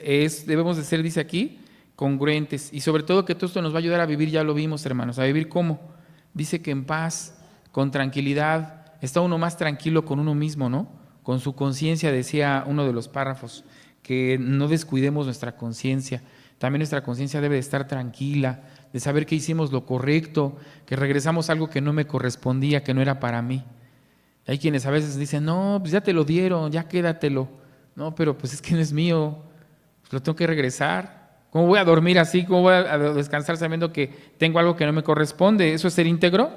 debemos de ser, dice aquí, congruentes. Y sobre todo que todo esto nos va a ayudar a vivir, ya lo vimos, hermanos. ¿A vivir cómo? Dice que en paz, con tranquilidad, está uno más tranquilo con uno mismo, ¿no? Con su conciencia, decía uno de los párrafos, que no descuidemos nuestra conciencia. También nuestra conciencia debe de estar tranquila, de saber que hicimos lo correcto, que regresamos a algo que no me correspondía, que no era para mí. Hay quienes a veces dicen, no, pues ya te lo dieron, ya quédatelo. No, pero pues es que no es mío, pues lo tengo que regresar. ¿Cómo voy a dormir así? ¿Cómo voy a descansar sabiendo que tengo algo que no me corresponde? ¿Eso es ser íntegro?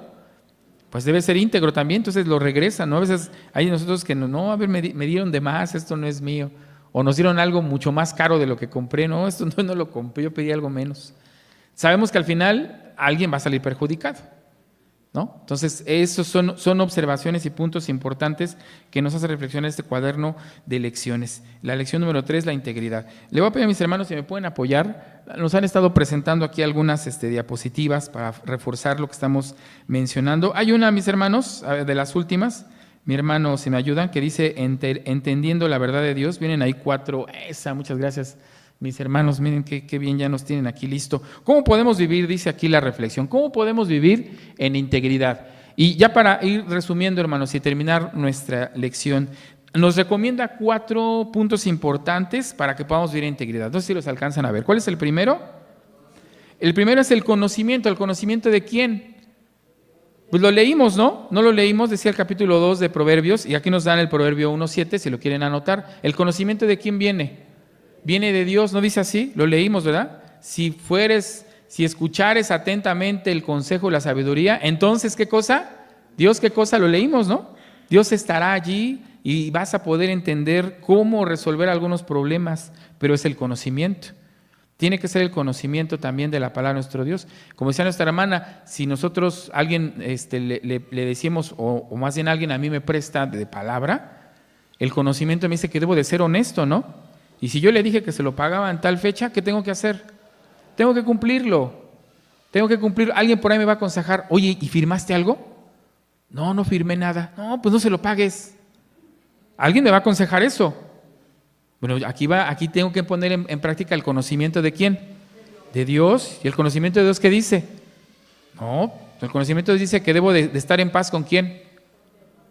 Pues debe ser íntegro también, entonces lo regresan, ¿no? A veces hay nosotros que no, a ver, me dieron de más, esto no es mío. O nos dieron algo mucho más caro de lo que compré, no, esto no lo compré, yo pedí algo menos. Sabemos que al final alguien va a salir perjudicado, ¿no? Entonces, esos son observaciones y puntos importantes que nos hace reflexionar este cuaderno de lecciones. La lección número 3, la integridad. Le voy a pedir a mis hermanos si me pueden apoyar. Nos han estado presentando aquí algunas diapositivas para reforzar lo que estamos mencionando. Hay una, mis hermanos, de las últimas, mi hermano, si me ayudan, que dice, entendiendo la verdad de Dios. Vienen ahí 4, muchas gracias. Mis hermanos, miren qué bien ya nos tienen aquí listo. ¿Cómo podemos vivir? Dice aquí la reflexión. ¿Cómo podemos vivir en integridad? Y ya para ir resumiendo, hermanos, y terminar nuestra lección, nos recomienda 4 puntos importantes para que podamos vivir en integridad. No sé si los alcanzan a ver. ¿Cuál es el primero? El primero es el conocimiento. ¿El conocimiento de quién? Pues lo leímos, ¿no? No lo leímos, decía el capítulo 2 de Proverbios, y aquí nos dan el Proverbio 1:7, si lo quieren anotar. ¿El conocimiento de quién viene? Viene de Dios, ¿no dice así? Lo leímos, ¿verdad? Si escuchares atentamente el consejo y la sabiduría, entonces, ¿qué cosa? Dios, ¿qué cosa? Lo leímos, ¿no? Dios estará allí y vas a poder entender cómo resolver algunos problemas, pero es el conocimiento. Tiene que ser el conocimiento también de la palabra de nuestro Dios. Como decía nuestra hermana, si nosotros, alguien le decimos, o más bien alguien a mí me presta de palabra, el conocimiento me dice que debo de ser honesto, ¿no? Y si yo le dije que se lo pagaba en tal fecha, ¿qué tengo que hacer? Tengo que cumplirlo. Tengo que cumplir. Alguien por ahí me va a aconsejar, oye, ¿y firmaste algo? No, no firmé nada. No, pues no se lo pagues. ¿Alguien me va a aconsejar eso? Bueno, aquí tengo que poner en práctica el conocimiento de ¿quién? De Dios. ¿Y el conocimiento de Dios qué dice? No, el conocimiento de Dios dice que debo de estar en paz ¿con quién?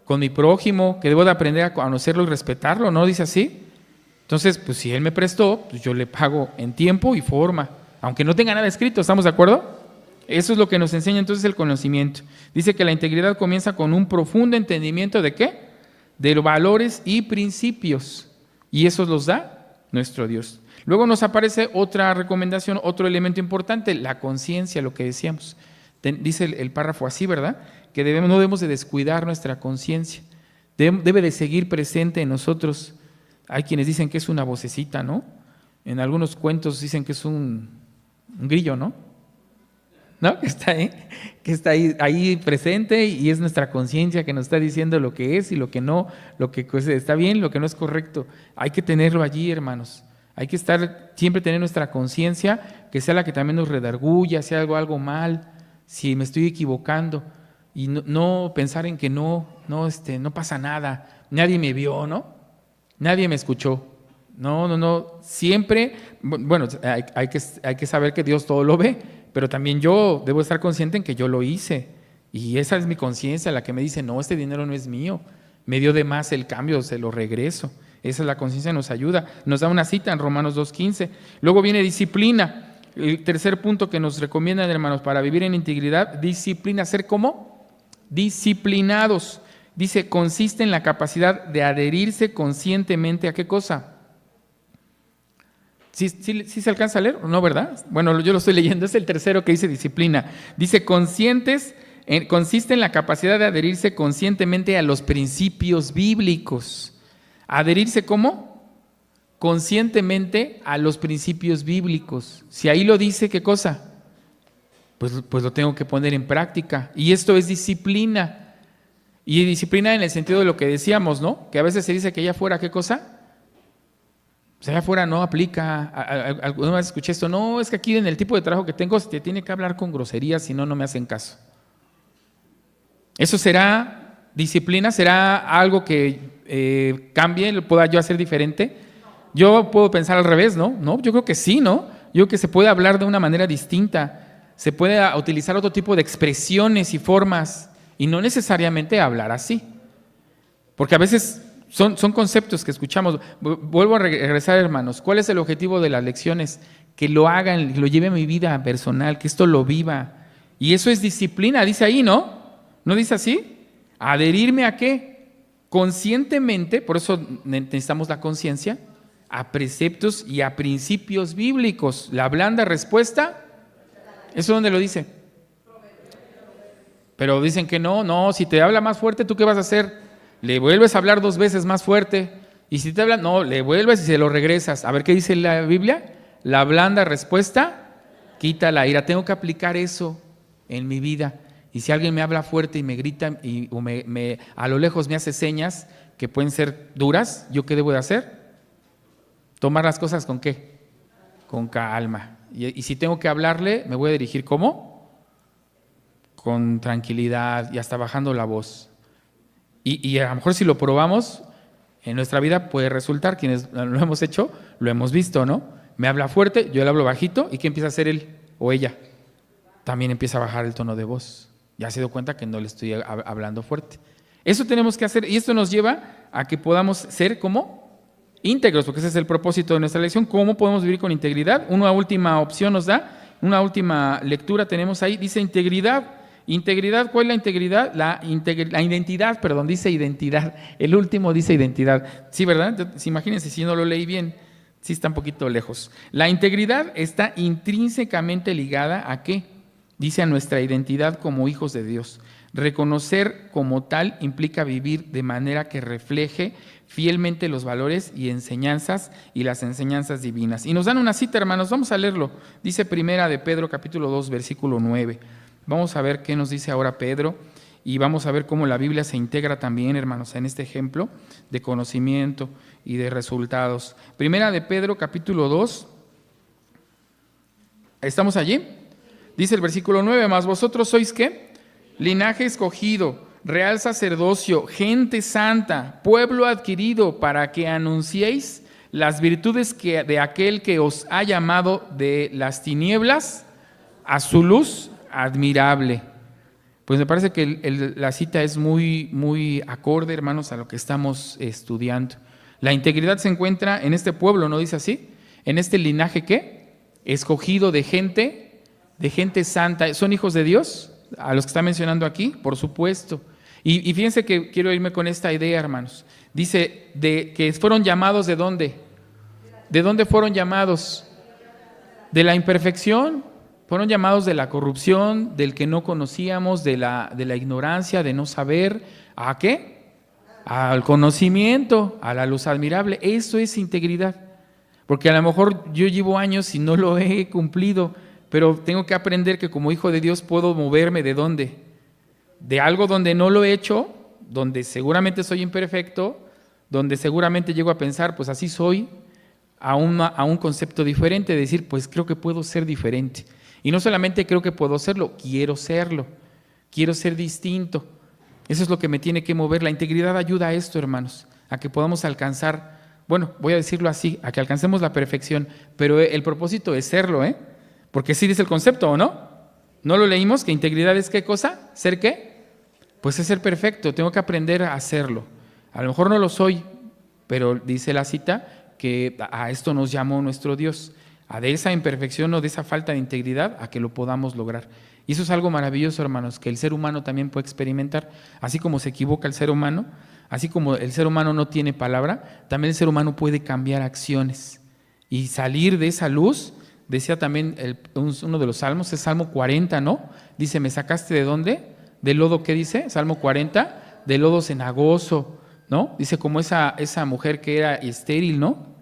Con mi prójimo, que debo de aprender a conocerlo y respetarlo, ¿no? Dice así. Entonces, pues si Él me prestó, pues yo le pago en tiempo y forma, aunque no tenga nada escrito, ¿estamos de acuerdo? Eso es lo que nos enseña entonces el conocimiento. Dice que la integridad comienza con un profundo entendimiento ¿de qué? De los valores y principios, y esos los da nuestro Dios. Luego nos aparece otra recomendación, otro elemento importante, la conciencia, lo que decíamos. Dice el párrafo así, ¿verdad? Que no debemos de descuidar nuestra conciencia, debe de seguir presente en nosotros. Hay quienes dicen que es una vocecita, ¿no? En algunos cuentos dicen que es un grillo, ¿no? ¿No? Que está ahí presente y es nuestra conciencia que nos está diciendo lo que es y lo que no, lo que está bien, lo que no es correcto. Hay que tenerlo allí, hermanos. Hay que siempre tener nuestra conciencia, que sea la que también nos redarguya, si hago algo mal, si me estoy equivocando, y no pensar en que no pasa nada, nadie me vio, ¿no? Nadie me escuchó. No. Siempre, bueno, hay que saber que Dios todo lo ve, pero también yo debo estar consciente en que yo lo hice. Y esa es mi conciencia, la que me dice, no, este dinero no es mío. Me dio de más el cambio, se lo regreso. Esa es la conciencia, nos ayuda. Nos da una cita en Romanos 2:15. Luego viene disciplina. El tercer punto que nos recomiendan, hermanos, para vivir en integridad, disciplina. ¿Ser cómo? Disciplinados. Dice, consiste en la capacidad de adherirse conscientemente ¿a qué cosa? ¿Sí se alcanza a leer? ¿No, verdad? Bueno, yo lo estoy leyendo, es el tercero que dice disciplina. Dice, consiste en la capacidad de adherirse conscientemente a los principios bíblicos. ¿Adherirse cómo? Conscientemente a los principios bíblicos. Si ahí lo dice, ¿qué cosa? Pues lo tengo que poner en práctica. Y esto es disciplina. Y disciplina en el sentido de lo que decíamos, ¿no? Que a veces se dice que allá afuera, ¿qué cosa? O sea, allá afuera no aplica. Alguna vez escuché esto, no, es que aquí en el tipo de trabajo que tengo se te tiene que hablar con groserías, si no, no me hacen caso. ¿Eso será disciplina? ¿Será algo que cambie, lo pueda yo hacer diferente? Yo puedo pensar al revés, ¿no? No, yo creo que sí, ¿no? Yo creo que se puede hablar de una manera distinta, se puede utilizar otro tipo de expresiones y formas, y no necesariamente hablar así. Porque a veces son conceptos que escuchamos. Vuelvo a regresar, hermanos. ¿Cuál es el objetivo de las lecciones? Que lo hagan, que lo lleve a mi vida personal, que esto lo viva. Y eso es disciplina, dice ahí, ¿no? ¿No dice así? ¿Adherirme a qué? Conscientemente, por eso necesitamos la conciencia, a preceptos y a principios bíblicos. La blanda respuesta, ¿eso dónde lo dice? Pero dicen que no, si te habla más fuerte, ¿tú qué vas a hacer? Le vuelves a hablar 2 veces más fuerte, y si te habla, no, le vuelves y se lo regresas. A ver qué dice la Biblia. La blanda respuesta quita la ira. Tengo que aplicar eso en mi vida. Y si alguien me habla fuerte y me grita o a lo lejos me hace señas que pueden ser duras, ¿yo qué debo de hacer? Tomar las cosas ¿con qué? Con calma. Y si tengo que hablarle, me voy a dirigir ¿cómo? Con tranquilidad y hasta bajando la voz. Y a lo mejor si lo probamos, en nuestra vida puede resultar, quienes lo hemos hecho, lo hemos visto, ¿no? Me habla fuerte, yo le hablo bajito, ¿y qué empieza a hacer él o ella? También empieza a bajar el tono de voz. Ya se dio cuenta que no le estoy hablando fuerte. Eso tenemos que hacer, y esto nos lleva a que podamos ser como íntegros, porque ese es el propósito de nuestra lección. ¿Cómo podemos vivir con integridad? Una última opción nos da, una última lectura tenemos ahí, dice integridad. Integridad, ¿cuál es la integridad? La identidad, perdón, dice identidad. El último dice identidad. Sí, ¿verdad? Entonces, imagínense si no lo leí bien, sí está un poquito lejos. La integridad está intrínsecamente ligada ¿a qué? Dice a nuestra identidad como hijos de Dios. Reconocer como tal implica vivir de manera que refleje fielmente los valores y enseñanzas y las enseñanzas divinas. Y nos dan una cita, hermanos, vamos a leerlo. Dice Primera de Pedro, capítulo 2, versículo 9. Vamos a ver qué nos dice ahora Pedro y vamos a ver cómo la Biblia se integra también, hermanos, en este ejemplo de conocimiento y de resultados. Primera de Pedro, capítulo 2. ¿Estamos allí? Dice el versículo 9, mas vosotros sois ¿qué? Linaje escogido, real sacerdocio, gente santa, pueblo adquirido, para que anunciéis las virtudes de aquel que os ha llamado de las tinieblas a su luz admirable. Pues me parece que la cita es muy acorde, hermanos, a lo que estamos estudiando. La integridad se encuentra en este pueblo, ¿no dice así? En este linaje ¿qué? Escogido de gente santa. ¿Son hijos de Dios? A los que está mencionando aquí, por supuesto. Y fíjense que quiero irme con esta idea, hermanos. Dice que fueron llamados ¿de dónde? ¿De dónde fueron llamados? De la imperfección. Fueron llamados de la corrupción, del que no conocíamos, de la ignorancia, de no saber. ¿A qué? Al conocimiento, a la luz admirable. Eso es integridad. Porque a lo mejor yo llevo años y no lo he cumplido, pero tengo que aprender que como hijo de Dios puedo moverme ¿de dónde? De algo donde no lo he hecho, donde seguramente soy imperfecto, donde seguramente llego a pensar, pues así soy, a un concepto diferente, de decir, pues creo que puedo ser diferente. Y no solamente creo que puedo serlo, quiero serlo, quiero ser distinto. Eso es lo que me tiene que mover. La integridad ayuda a esto, hermanos, a que podamos alcanzar, bueno, voy a decirlo así, a que alcancemos la perfección, pero el propósito es serlo, porque sí dice el concepto, ¿o no? ¿No lo leímos? ¿Que integridad es qué cosa? ¿Ser qué? Pues es ser perfecto, tengo que aprender a hacerlo. A lo mejor no lo soy, pero dice la cita que a esto nos llamó nuestro Dios, a de esa imperfección o de esa falta de integridad a que lo podamos lograr. Y eso es algo maravilloso, hermanos, que el ser humano también puede experimentar. Así como se equivoca el ser humano, así como el ser humano no tiene palabra, también el ser humano puede cambiar acciones y salir de esa luz. Decía también uno de los salmos, es Salmo 40, ¿no? Dice, ¿me sacaste de dónde? ¿Del lodo qué dice? Salmo 40, del lodo cenagoso, ¿no? Dice como esa mujer que era estéril, ¿no?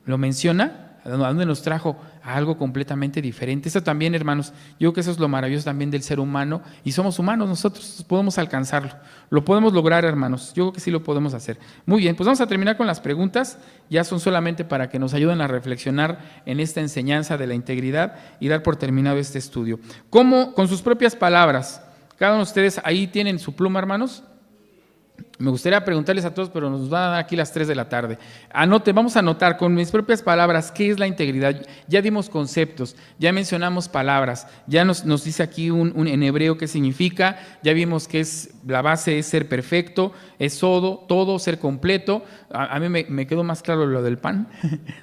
Lo menciona. ¿A dónde nos trajo? a algo completamente diferente. Eso también, hermanos, yo creo que eso es lo maravilloso también del ser humano, y somos humanos nosotros, podemos alcanzarlo, lo podemos lograr, hermanos, yo creo que sí lo podemos hacer. Muy bien, pues vamos a terminar con las preguntas, ya son solamente para que nos ayuden a reflexionar en esta enseñanza de la integridad y dar por terminado este estudio. ¿Cómo? Con sus propias palabras. Cada uno de ustedes ahí tienen su pluma, hermanos. Me gustaría preguntarles a todos, pero nos van a dar aquí las 3 de la tarde. Anote, vamos a anotar con mis propias palabras qué es la integridad. Ya dimos conceptos, ya mencionamos palabras, ya nos dice aquí en hebreo qué significa, ya vimos que es la base es ser perfecto, es todo, ser completo. A mí me quedó más claro lo del pan,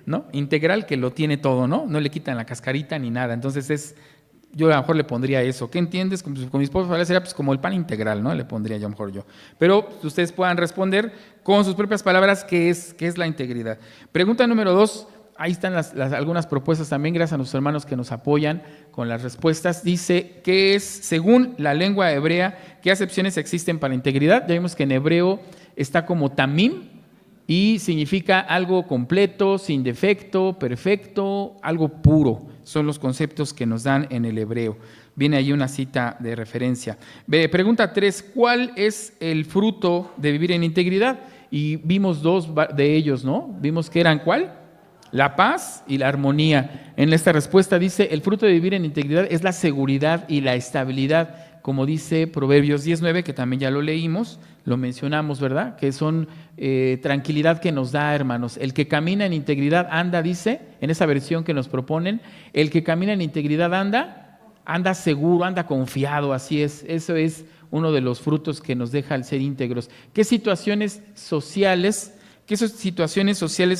¿no? Integral, que lo tiene todo, ¿no? No le quitan la cascarita ni nada. Entonces yo a lo mejor le pondría eso. ¿Qué entiendes? Con mis propias palabras sería pues como el pan integral, ¿no? Le pondría yo a lo mejor yo. Pero ustedes puedan responder con sus propias palabras qué es la integridad. Pregunta número 2, ahí están algunas propuestas también, gracias a nuestros hermanos que nos apoyan con las respuestas. Dice, ¿qué es, según la lengua hebrea, qué acepciones existen para la integridad? Ya vimos que en hebreo está como tamim, y significa algo completo, sin defecto, perfecto, algo puro. Son los conceptos que nos dan en el hebreo. Viene ahí una cita de referencia. Pregunta 3, ¿cuál es el fruto de vivir en integridad? Y vimos 2 de ellos, ¿no? Vimos que eran ¿cuál? La paz y la armonía. En esta respuesta dice, el fruto de vivir en integridad es la seguridad y la estabilidad, como dice Proverbios 19, que también ya lo leímos, lo mencionamos, ¿verdad? Que son tranquilidad que nos da, hermanos. El que camina en integridad anda, dice, en esa versión que nos proponen, el que camina en integridad anda seguro, anda confiado, así es. Eso es uno de los frutos que nos deja el ser íntegros. ¿Qué situaciones sociales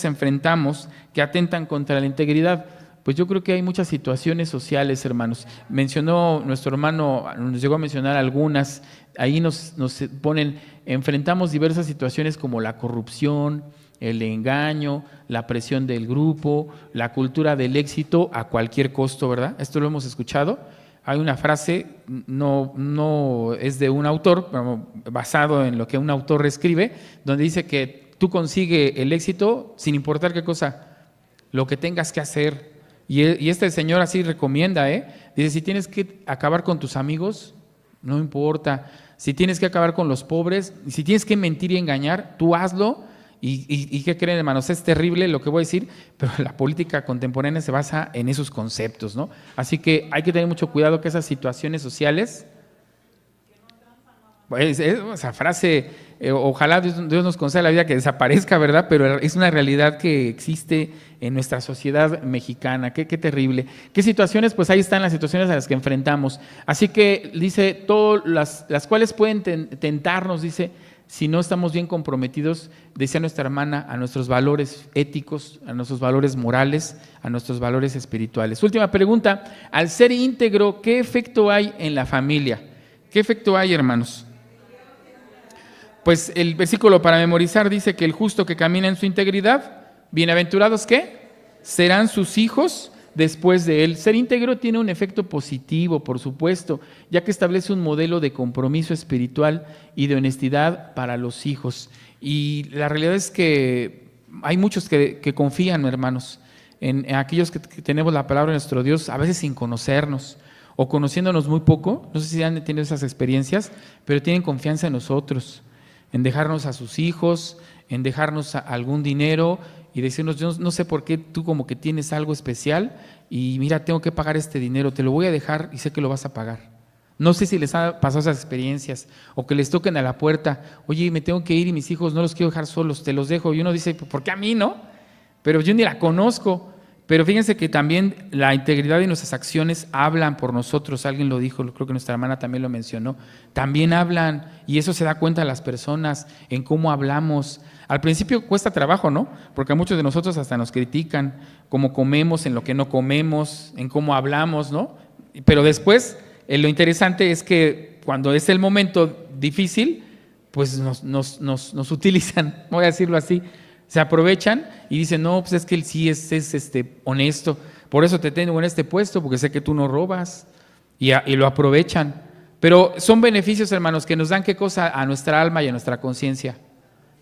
enfrentamos que atentan contra la integridad? Pues yo creo que hay muchas situaciones sociales, hermanos. Mencionó nuestro hermano, nos llegó a mencionar algunas. Ahí nos ponen, enfrentamos diversas situaciones como la corrupción, el engaño, la presión del grupo, la cultura del éxito a cualquier costo, ¿verdad? Esto lo hemos escuchado. Hay una frase, no es de un autor, pero basado en lo que un autor escribe, donde dice que tú consigues el éxito sin importar qué cosa, lo que tengas que hacer. Y este señor así recomienda, dice, si tienes que acabar con tus amigos, no importa. Si tienes que acabar con los pobres, si tienes que mentir y engañar, tú hazlo. ¿Y qué creen, hermanos? Es terrible lo que voy a decir, pero la política contemporánea se basa en esos conceptos, ¿no? Así que hay que tener mucho cuidado que esas situaciones sociales, esa frase, ojalá Dios nos conceda la vida que desaparezca, ¿verdad? Pero es una realidad que existe en nuestra sociedad mexicana. Qué terrible. ¿Qué situaciones? Pues ahí están las situaciones a las que enfrentamos. Así que dice, todas las cuales pueden tentarnos, dice, si no estamos bien comprometidos, decía nuestra hermana, a nuestros valores éticos, a nuestros valores morales, a nuestros valores espirituales. Última pregunta, al ser íntegro, ¿qué efecto hay en la familia? ¿Qué efecto hay, hermanos? Pues el versículo para memorizar dice que el justo que camina en su integridad, bienaventurados, ¿qué? Serán sus hijos después de él. Ser íntegro tiene un efecto positivo, por supuesto, ya que establece un modelo de compromiso espiritual y de honestidad para los hijos. Y la realidad es que hay muchos que confían, hermanos, en aquellos que tenemos la palabra de nuestro Dios, a veces sin conocernos o conociéndonos muy poco. No sé si han tenido esas experiencias, pero tienen confianza en nosotros, en dejarnos a sus hijos, en dejarnos algún dinero y decirnos, yo no sé por qué tú como que tienes algo especial y mira, tengo que pagar este dinero, te lo voy a dejar y sé que lo vas a pagar. No sé si les ha pasado esas experiencias o que les toquen a la puerta, oye, me tengo que ir y mis hijos no los quiero dejar solos, te los dejo. Y uno dice, ¿por qué a mí no? Pero yo ni la conozco. Pero fíjense que también la integridad de nuestras acciones hablan por nosotros. Alguien lo dijo, creo que nuestra hermana también lo mencionó. También hablan y eso se da cuenta a las personas en cómo hablamos. Al principio cuesta trabajo, ¿no? Porque a muchos de nosotros hasta nos critican cómo comemos, en lo que no comemos, en cómo hablamos, ¿no? Pero después, lo interesante es que cuando es el momento difícil, pues nos utilizan, voy a decirlo así. Se aprovechan y dicen, no, pues es que él sí es honesto, por eso te tengo en este puesto, porque sé que tú no robas, y lo aprovechan. Pero son beneficios, hermanos, que nos dan ¿qué cosa? A nuestra alma y a nuestra conciencia.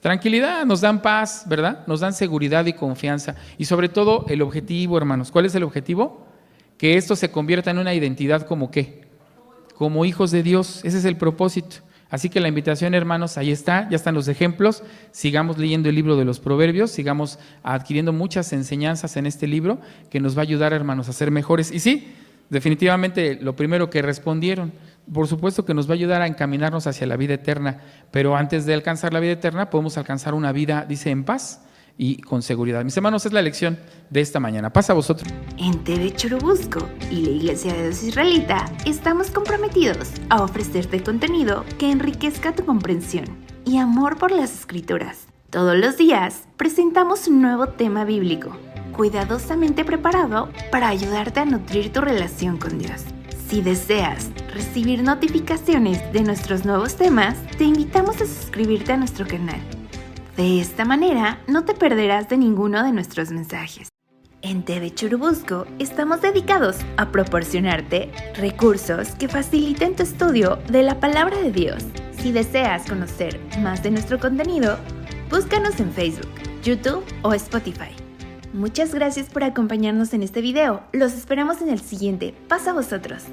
Tranquilidad, nos dan paz, ¿verdad? Nos dan seguridad y confianza. Y sobre todo el objetivo, hermanos. ¿Cuál es el objetivo? Que esto se convierta en una identidad como ¿qué? Como hijos de Dios. Ese es el propósito. Así que la invitación, hermanos, ahí está, ya están los ejemplos. Sigamos leyendo el libro de los Proverbios, sigamos adquiriendo muchas enseñanzas en este libro que nos va a ayudar, hermanos, a ser mejores. Y sí, definitivamente lo primero que respondieron, por supuesto que nos va a ayudar a encaminarnos hacia la vida eterna, pero antes de alcanzar la vida eterna podemos alcanzar una vida, dice, en paz y con seguridad. Mis hermanos, es la lección de esta mañana. Pasa a vosotros.
En TV Churubusco y la Iglesia de Dios Israelita estamos comprometidos a ofrecerte contenido que enriquezca tu comprensión y amor por las Escrituras. Todos los días presentamos un nuevo tema bíblico, cuidadosamente preparado para ayudarte a nutrir tu relación con Dios. Si deseas recibir notificaciones de nuestros nuevos temas, te invitamos a suscribirte a nuestro canal. De esta manera, no te perderás de ninguno de nuestros mensajes. En TV Churubusco estamos dedicados a proporcionarte recursos que faciliten tu estudio de la Palabra de Dios. Si deseas conocer más de nuestro contenido, búscanos en Facebook, YouTube o Spotify. Muchas gracias por acompañarnos en este video. Los esperamos en el siguiente. Pasa a vosotros.